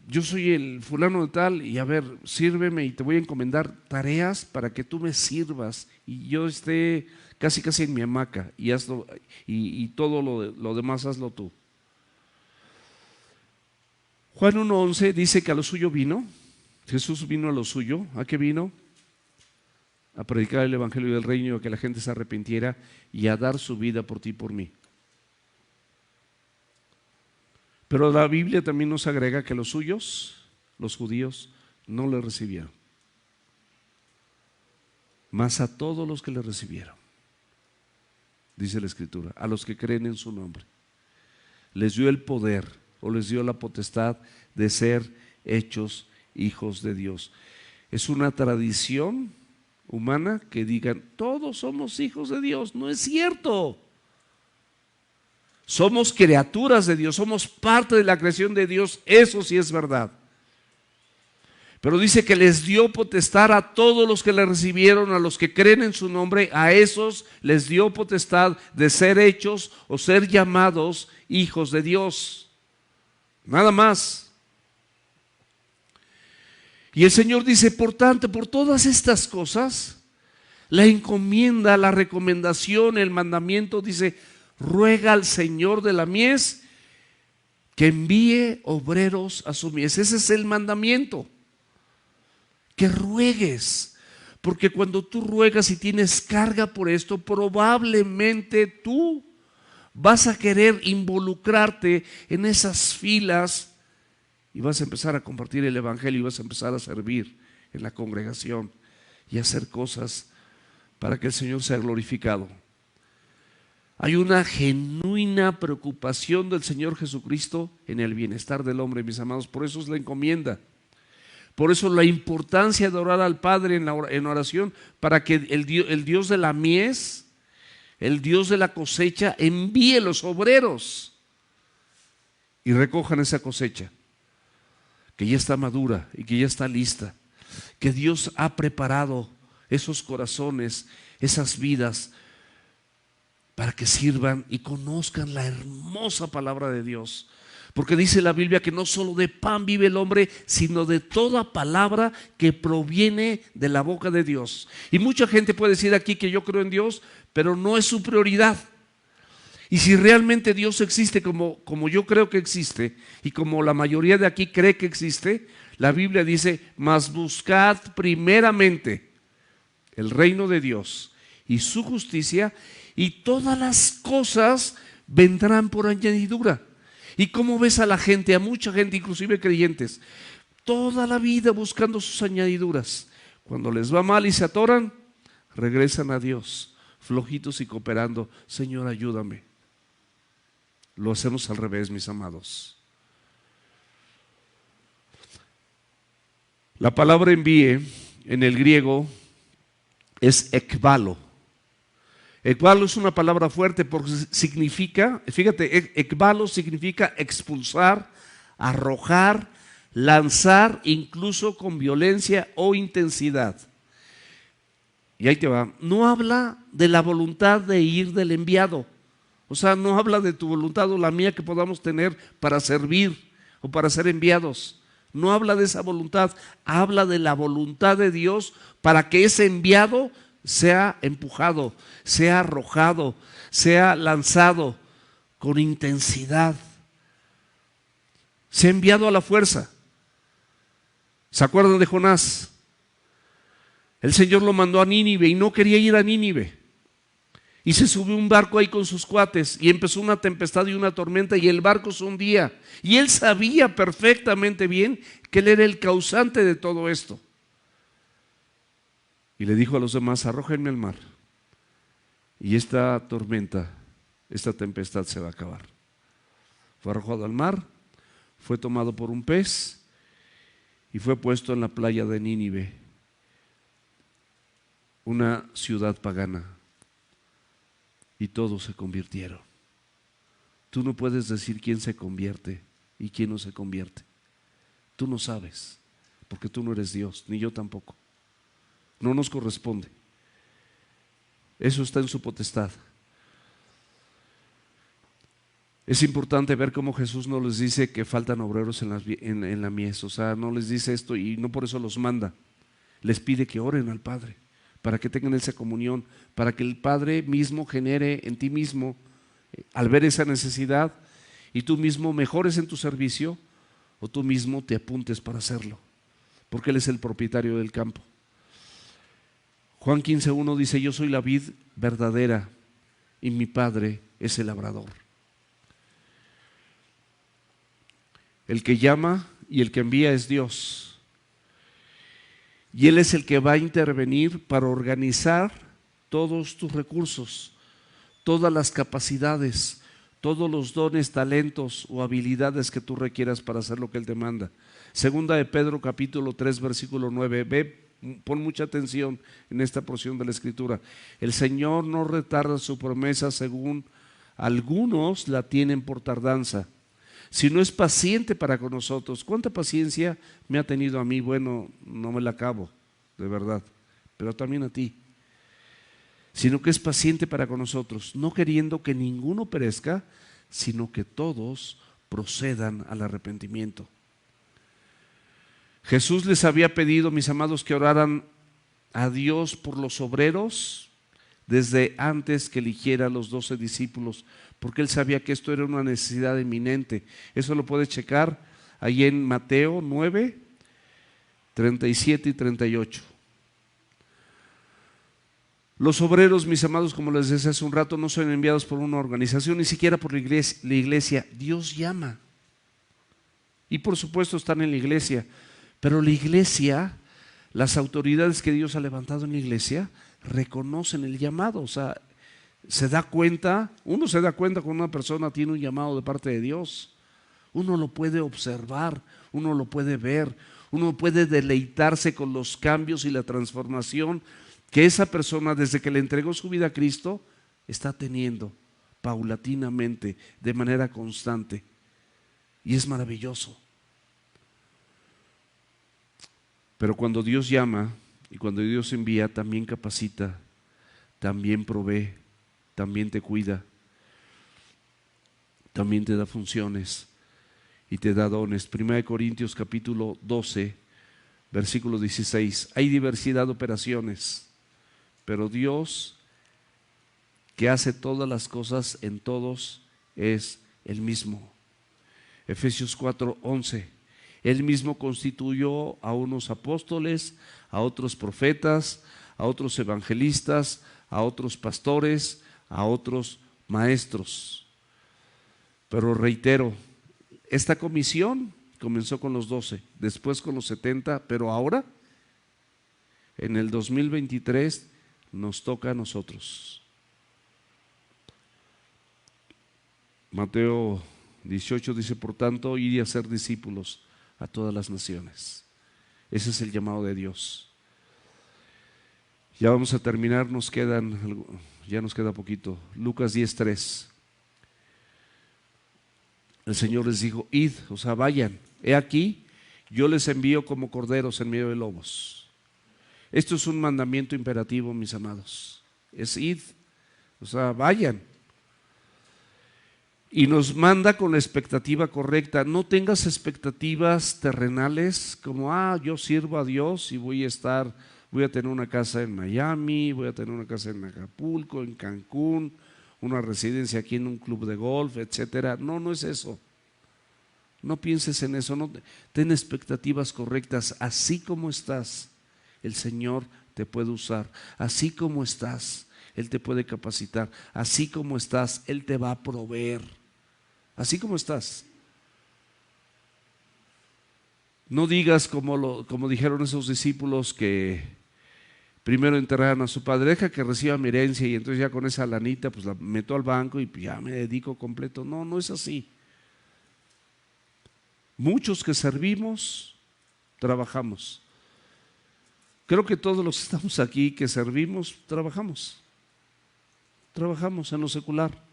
yo soy el fulano de tal y a ver, sírveme y te voy a encomendar tareas para que tú me sirvas y yo esté casi en mi hamaca y hazlo, y todo lo demás hazlo tú. Juan 1:11 dice que a lo suyo vino. Jesús vino a lo suyo. ¿A qué vino? A predicar el evangelio del reino, a que la gente se arrepintiera y a dar su vida por ti y por mí. Pero la Biblia también nos agrega que los suyos, los judíos, no le recibieron. Mas a todos los que le recibieron, dice la Escritura, a los que creen en su nombre, les dio el poder o les dio la potestad de ser hechos hijos de Dios. Es una tradición humana que digan, todos somos hijos de Dios. No es cierto. Somos criaturas de Dios, somos parte de la creación de Dios, eso sí es verdad. Pero dice que les dio potestad a todos los que le recibieron, a los que creen en su nombre, a esos les dio potestad de ser hechos o ser llamados hijos de Dios. Nada más. Y el Señor dice, por tanto, por todas estas cosas, la encomienda, la recomendación, el mandamiento, dice, ruega al Señor de la mies que envíe obreros a su mies. Ese es el mandamiento. Que ruegues, porque cuando tú ruegas y tienes carga por esto, probablemente tú vas a querer involucrarte en esas filas y vas a empezar a compartir el evangelio y vas a empezar a servir en la congregación y a hacer cosas para que el Señor sea glorificado. Hay una genuina preocupación del Señor Jesucristo en el bienestar del hombre, mis amados. Por eso es la encomienda. Por eso la importancia de orar al Padre en oración, para que el Dios de la mies, el Dios de la cosecha, envíe los obreros y recojan esa cosecha, que ya está madura y que ya está lista, que Dios ha preparado esos corazones, esas vidas, para que sirvan y conozcan la hermosa palabra de Dios. Porque dice la Biblia que no solo de pan vive el hombre, sino de toda palabra que proviene de la boca de Dios. Y mucha gente puede decir aquí que yo creo en Dios, pero no es su prioridad. Y si realmente Dios existe como yo creo que existe, y como la mayoría de aquí cree que existe, la Biblia dice: mas buscad primeramente el reino de Dios y su justicia, y todas las cosas vendrán por añadidura. ¿Y cómo ves a la gente, a mucha gente, inclusive creyentes, toda la vida buscando sus añadiduras? Cuando les va mal y se atoran, regresan a Dios, flojitos y cooperando: Señor, ayúdame. Lo hacemos al revés, mis amados. La palabra envíe en el griego es ekbalo. Ekbalo es una palabra fuerte porque significa, fíjate, ekbalo significa expulsar, arrojar, lanzar, incluso con violencia o intensidad. Y ahí te va. No habla de la voluntad de ir del enviado. O sea, no habla de tu voluntad o la mía que podamos tener para servir o para ser enviados. No habla de esa voluntad, habla de la voluntad de Dios para que ese enviado sea empujado, sea arrojado, sea lanzado con intensidad, sea enviado a la fuerza. ¿Se acuerdan de Jonás? El Señor lo mandó a Nínive y no quería ir a Nínive. Y se subió un barco ahí con sus cuates y empezó una tempestad y una tormenta y el barco se hundía. Y él sabía perfectamente bien que él era el causante de todo esto. Y le dijo a los demás: arrójenme al mar y esta tormenta, esta tempestad se va a acabar. Fue arrojado al mar, fue tomado por un pez y fue puesto en la playa de Nínive, una ciudad pagana. Y todos se convirtieron. Tú no puedes decir quién se convierte y quién no se convierte. Tú no sabes, porque tú no eres Dios, ni yo tampoco. No nos corresponde. Eso está en su potestad. Es importante ver cómo Jesús no les dice que faltan obreros en la mies. O sea, no les dice esto y no por eso los manda. Les pide que oren al Padre, para que tengan esa comunión, para que el Padre mismo genere en ti mismo, al ver esa necesidad, y tú mismo mejores en tu servicio, o tú mismo te apuntes para hacerlo, porque Él es el propietario del campo. Juan 15:1 dice: yo soy la vid verdadera y mi Padre es el labrador. El que llama y el que envía es Dios. Y Él es el que va a intervenir para organizar todos tus recursos, todas las capacidades, todos los dones, talentos o habilidades que tú requieras para hacer lo que Él te manda. Segunda de Pedro capítulo 3 versículo 9. Ve, pon mucha atención en esta porción de la Escritura. El Señor no retarda su promesa según algunos la tienen por tardanza, sino es paciente para con nosotros. ¿Cuánta paciencia me ha tenido a mí? Bueno, no me la acabo, de verdad, pero también a ti. Sino que es paciente para con nosotros, no queriendo que ninguno perezca, sino que todos procedan al arrepentimiento. Jesús les había pedido, mis amados, que oraran a Dios por los obreros desde antes que eligiera a los 12 discípulos, porque Él sabía que esto era una necesidad inminente. Eso lo puedes checar ahí en Mateo 9, 37 y 38. Los obreros, mis amados, como les decía hace un rato, no son enviados por una organización, ni siquiera por la iglesia. Dios llama. Y por supuesto están en la iglesia, pero la iglesia, las autoridades que Dios ha levantado en la iglesia, reconocen el llamado. O sea, uno se da cuenta cuando una persona tiene un llamado de parte de Dios. Uno lo puede observar, uno lo puede ver, uno puede deleitarse con los cambios y la transformación que esa persona, desde que le entregó su vida a Cristo, está teniendo paulatinamente, de manera constante. Y es maravilloso. Pero cuando Dios llama y cuando Dios envía, también capacita, también provee, también te cuida, también te da funciones. y te da dones. 1 Corintios capítulo 12, versículo 16. Hay diversidad de operaciones, pero Dios, que hace todas las cosas en todos, es el mismo. Efesios 4:11. Él mismo constituyó a unos apóstoles, a otros profetas, a otros evangelistas, a otros pastores, a otros maestros. Pero reitero, esta comisión comenzó con los 12, después con los 70, pero ahora, en el 2023, nos toca a nosotros. Mateo 18 dice, por tanto, ir y hacer discípulos a todas las naciones. Ese es el llamado de Dios. Ya vamos a terminar, ya nos queda poquito. Lucas 10:3. El Señor les dijo, id, o sea, vayan. He aquí, yo les envío como corderos en medio de lobos. Esto es un mandamiento imperativo, mis amados. Es id, o sea, vayan. Y nos manda con la expectativa correcta. No tengas expectativas terrenales como, yo sirvo a Dios y voy a tener una casa en Miami, voy a tener una casa en Acapulco, en Cancún, una residencia aquí en un club de golf, etcétera. No, no es eso. No pienses en eso, no, ten expectativas correctas. Así como estás, el Señor te puede usar. Así como estás, Él te puede capacitar. Así como estás, Él te va a proveer. Así como estás. No digas como dijeron esos discípulos que primero enterraran a su padre, deja que reciba mi herencia y entonces ya con esa lanita pues la meto al banco y ya me dedico completo. No, no es así. Muchos que servimos, trabajamos. Creo que todos los que estamos aquí que servimos, trabajamos. Trabajamos en lo secular.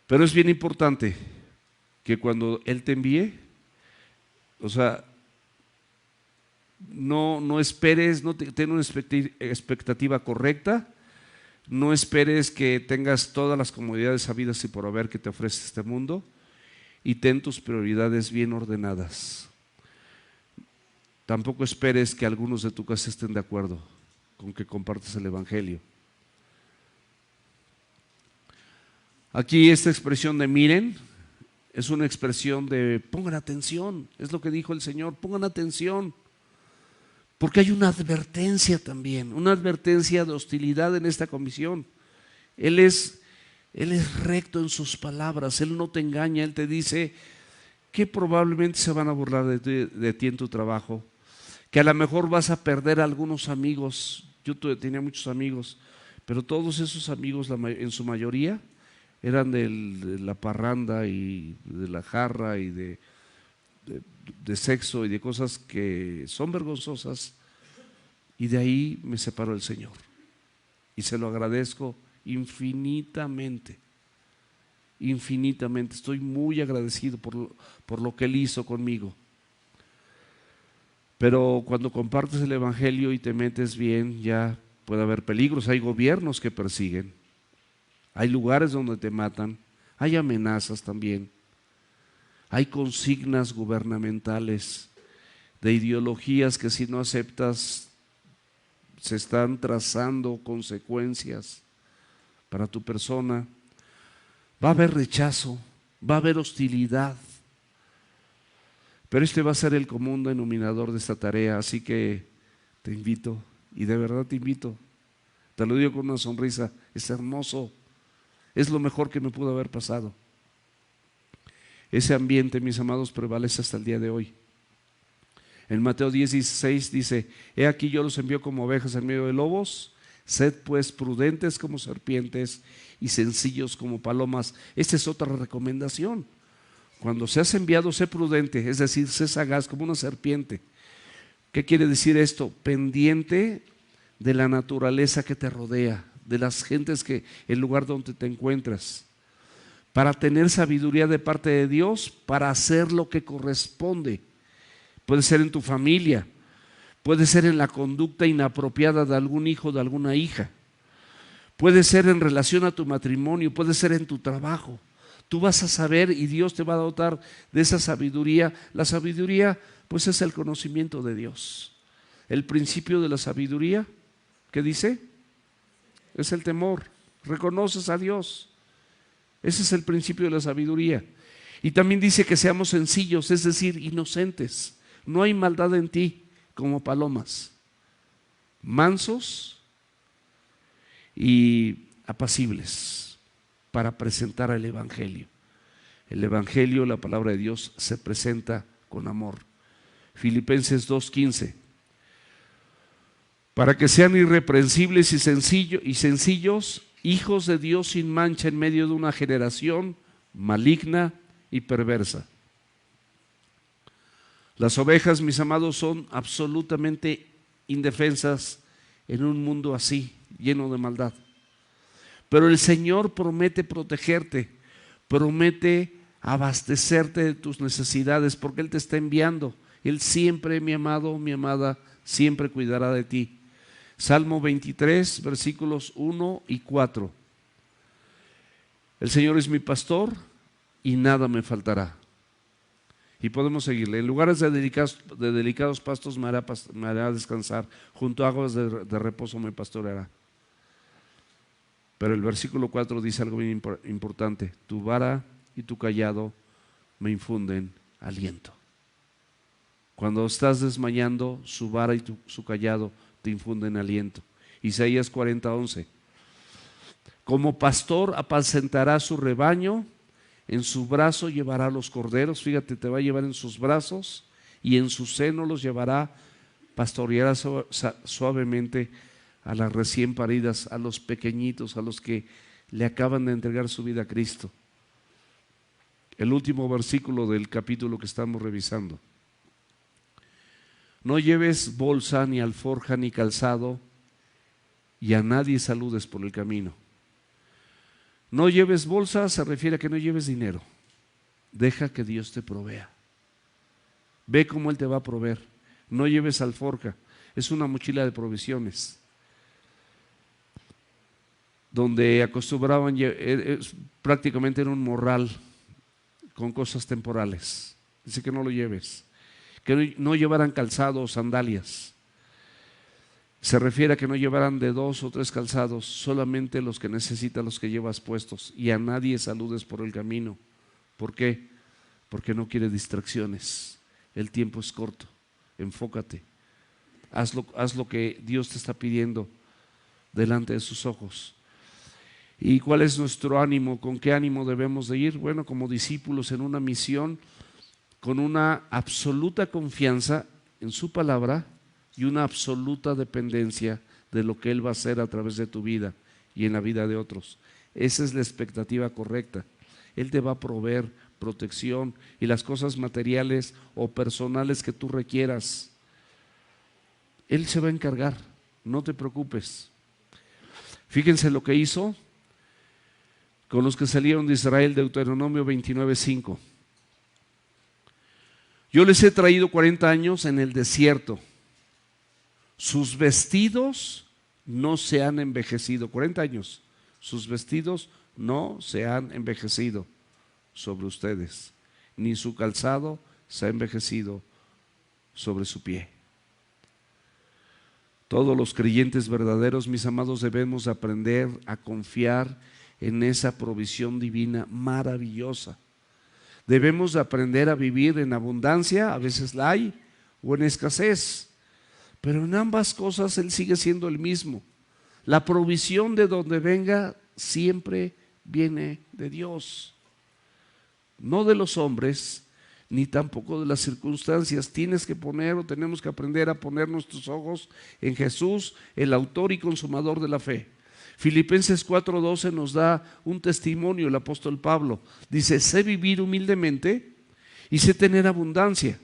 Pero es bien importante que cuando Él te envíe, o sea, no esperes, ten una expectativa correcta, no esperes que tengas todas las comodidades habidas y por haber que te ofrece este mundo, y ten tus prioridades bien ordenadas. Tampoco esperes que algunos de tu casa estén de acuerdo con que compartas el Evangelio. Aquí esta expresión de miren es una expresión de pongan atención, es lo que dijo el Señor, pongan atención, porque hay una advertencia también, una advertencia de hostilidad en esta comisión. Él es recto en sus palabras, Él no te engaña, Él te dice que probablemente se van a burlar de ti en tu trabajo, que a lo mejor vas a perder a algunos amigos. Yo tenía muchos amigos, pero todos esos amigos en su mayoría eran de la parranda y de la jarra y de sexo y de cosas que son vergonzosas, y de ahí me separó el Señor y se lo agradezco infinitamente, infinitamente. Estoy muy agradecido por lo que Él hizo conmigo. Pero cuando compartes el Evangelio y te metes bien, ya puede haber peligros. Hay gobiernos que persiguen, hay lugares donde te matan, hay amenazas también, hay consignas gubernamentales de ideologías que si no aceptas se están trazando consecuencias para tu persona. Va a haber rechazo, va a haber hostilidad, pero este va a ser el común denominador de esta tarea. Así que te invito, y de verdad te invito, te lo digo con una sonrisa, es hermoso, es lo mejor que me pudo haber pasado. Ese ambiente, mis amados, prevalece hasta el día de hoy. En Mateo 10:16 dice, he aquí yo los envío como ovejas en medio de lobos, sed pues prudentes como serpientes y sencillos como palomas. Esta es otra recomendación. Cuando seas enviado, sé prudente, es decir, sé sagaz como una serpiente. ¿Qué quiere decir esto? Pendiente de la naturaleza que te rodea, de las gentes el lugar donde te encuentras, para tener sabiduría de parte de Dios, para hacer lo que corresponde. Puede ser en tu familia, puede ser en la conducta inapropiada de algún hijo, de alguna hija, puede ser en relación a tu matrimonio, puede ser en tu trabajo, Tú vas a saber y Dios te va a dotar de esa sabiduría. La sabiduría, pues, es el conocimiento de Dios. El principio de la sabiduría, ¿qué dice? Es el temor. Reconoces a Dios. Ese es el principio de la sabiduría. Y también dice que seamos sencillos, es decir, inocentes. No hay maldad en ti, como palomas. Mansos y apacibles para presentar el Evangelio. El Evangelio, la palabra de Dios, se presenta con amor. Filipenses 2:15. Para que sean irreprensibles y sencillos, hijos de Dios sin mancha en medio de una generación maligna y perversa. Las ovejas, mis amados, son absolutamente indefensas en un mundo así, lleno de maldad. Pero el Señor promete protegerte, promete abastecerte de tus necesidades, porque Él te está enviando. Él siempre, mi amado, mi amada, siempre cuidará de ti. Salmo 23, versículos 1 y 4. El Señor es mi pastor y nada me faltará. Y podemos seguirle. En lugares de delicados pastos me hará descansar. Junto a aguas de reposo me pastoreará. Pero el versículo 4 dice algo bien importante. Tu vara y tu cayado me infunden aliento. Cuando estás desmayando, su vara y su cayado te infunden aliento. Isaías 40:11. Como pastor apacentará su rebaño, en su brazo llevará los corderos. Fíjate, te va a llevar en sus brazos y en su seno los llevará. Pastoreará suavemente a las recién paridas, a los pequeñitos, a los que le acaban de entregar su vida a Cristo. El último versículo del capítulo que estamos revisando. No lleves bolsa, ni alforja, ni calzado, y a nadie saludes por el camino. No lleves bolsa se refiere a que no lleves dinero. Deja que Dios te provea. Ve cómo Él te va a proveer. No lleves alforja. Es una mochila de provisiones, donde acostumbraban, prácticamente era un morral con cosas temporales. Dice que no lo lleves. Que no llevaran calzado o sandalias. Se refiere a que no llevaran de 2 o 3 calzados, solamente los que necesitas, los que llevas puestos, y a nadie saludes por el camino. ¿Por qué? Porque no quiere distracciones. El tiempo es corto. Enfócate. Haz lo que Dios te está pidiendo delante de sus ojos. ¿Y cuál es nuestro ánimo? ¿Con qué ánimo debemos de ir? Bueno, como discípulos en una misión, con una absoluta confianza en su palabra y una absoluta dependencia de lo que Él va a hacer a través de tu vida y en la vida de otros. Esa es la expectativa correcta. Él te va a proveer protección y las cosas materiales o personales que tú requieras. Él se va a encargar, no te preocupes. Fíjense lo que hizo con los que salieron de Israel, Deuteronomio 29:5. Yo les he traído 40 años en el desierto. Sus vestidos no se han envejecido. 40 años. Sus vestidos no se han envejecido sobre ustedes, ni su calzado se ha envejecido sobre su pie. Todos los creyentes verdaderos, mis amados, debemos aprender a confiar en esa provisión divina maravillosa. Debemos aprender a vivir en abundancia, a veces la hay, o en escasez, pero en ambas cosas Él sigue siendo el mismo. La provisión de donde venga siempre viene de Dios, no de los hombres, ni tampoco de las circunstancias. Tienes que poner, o tenemos que aprender a poner nuestros ojos en Jesús, el autor y consumador de la fe. Filipenses 4:12 nos da un testimonio, el apóstol Pablo. Dice, sé vivir humildemente y sé tener abundancia.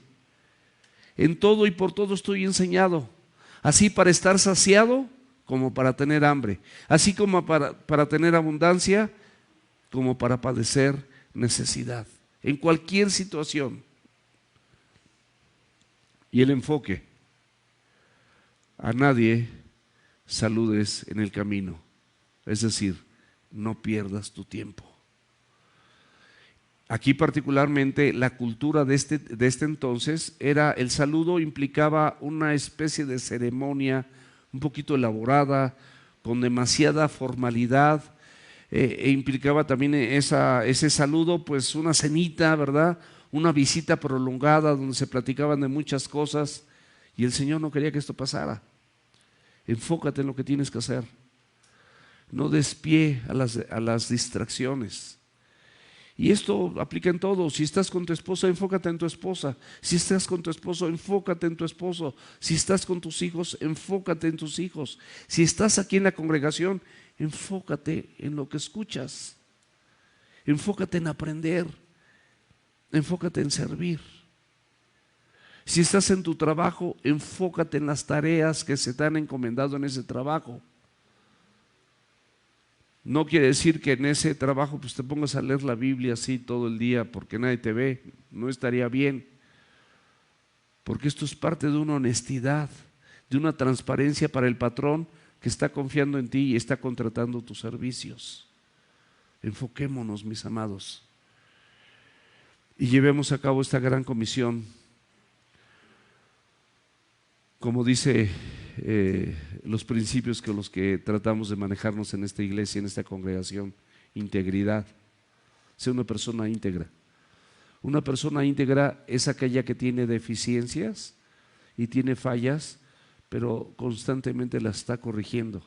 En todo y por todo estoy enseñado, así para estar saciado como para tener hambre, así como para tener abundancia como para padecer necesidad. En cualquier situación. Y el enfoque: a nadie saludes en el camino. Es decir, no pierdas tu tiempo. Aquí particularmente la cultura de este entonces era, el saludo implicaba una especie de ceremonia un poquito elaborada, con demasiada formalidad, e implicaba también ese saludo, pues una cenita, ¿verdad? Una visita prolongada donde se platicaban de muchas cosas, y el Señor no quería que esto pasara. Enfócate en lo que tienes que hacer. No des pie a las distracciones. Y esto aplica en todo. Si estás con tu esposa, enfócate en tu esposa. Si estás con tu esposo, enfócate en tu esposo. Si estás con tus hijos, enfócate en tus hijos. Si estás aquí en la congregación, enfócate en lo que escuchas. Enfócate en aprender. Enfócate en servir. Si estás en tu trabajo, enfócate en las tareas que se te han encomendado en ese trabajo. No quiere decir que en ese trabajo pues te pongas a leer la Biblia así todo el día porque nadie te ve. No estaría bien. Porque esto es parte de una honestidad, de una transparencia para el patrón que está confiando en ti y está contratando tus servicios. Enfoquémonos, mis amados, y llevemos a cabo esta gran comisión. Como dice los principios con los que tratamos de manejarnos en esta iglesia, en esta congregación: integridad. Sé una persona íntegra. Una persona íntegra es aquella que tiene deficiencias y tiene fallas, pero constantemente las está corrigiendo.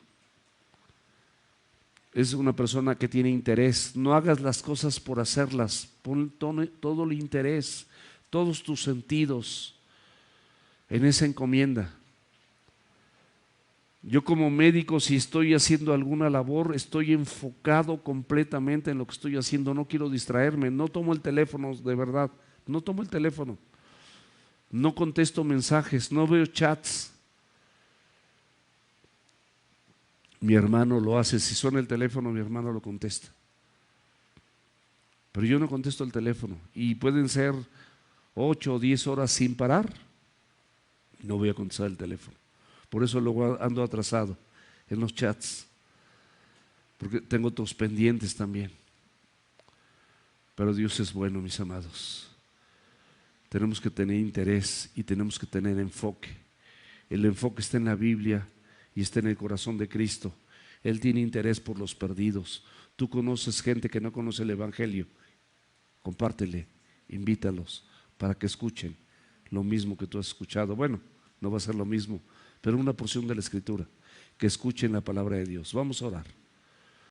Es una persona que tiene interés. No hagas las cosas por hacerlas. Pon todo el interés, todos tus sentidos en esa encomienda. Yo como médico, si estoy haciendo alguna labor, estoy enfocado completamente en lo que estoy haciendo. No quiero distraerme. No tomo el teléfono, de verdad. No tomo el teléfono. No contesto mensajes. No veo chats. Mi hermano lo hace. Si suena el teléfono, mi hermano lo contesta. Pero yo no contesto el teléfono. Y pueden ser 8 o 10 horas sin parar. No voy a contestar el teléfono. Por eso luego ando atrasado en los chats, porque tengo otros pendientes también. Pero Dios es bueno, mis amados. Tenemos que tener interés y tenemos que tener enfoque. El enfoque está en la Biblia y está en el corazón de Cristo. Él tiene interés por los perdidos. Tú conoces gente que no conoce el Evangelio. Compártele, invítalos para que escuchen lo mismo que tú has escuchado. Bueno, no va a ser lo mismo, pero una porción de la Escritura, que escuchen la palabra de Dios. Vamos a orar.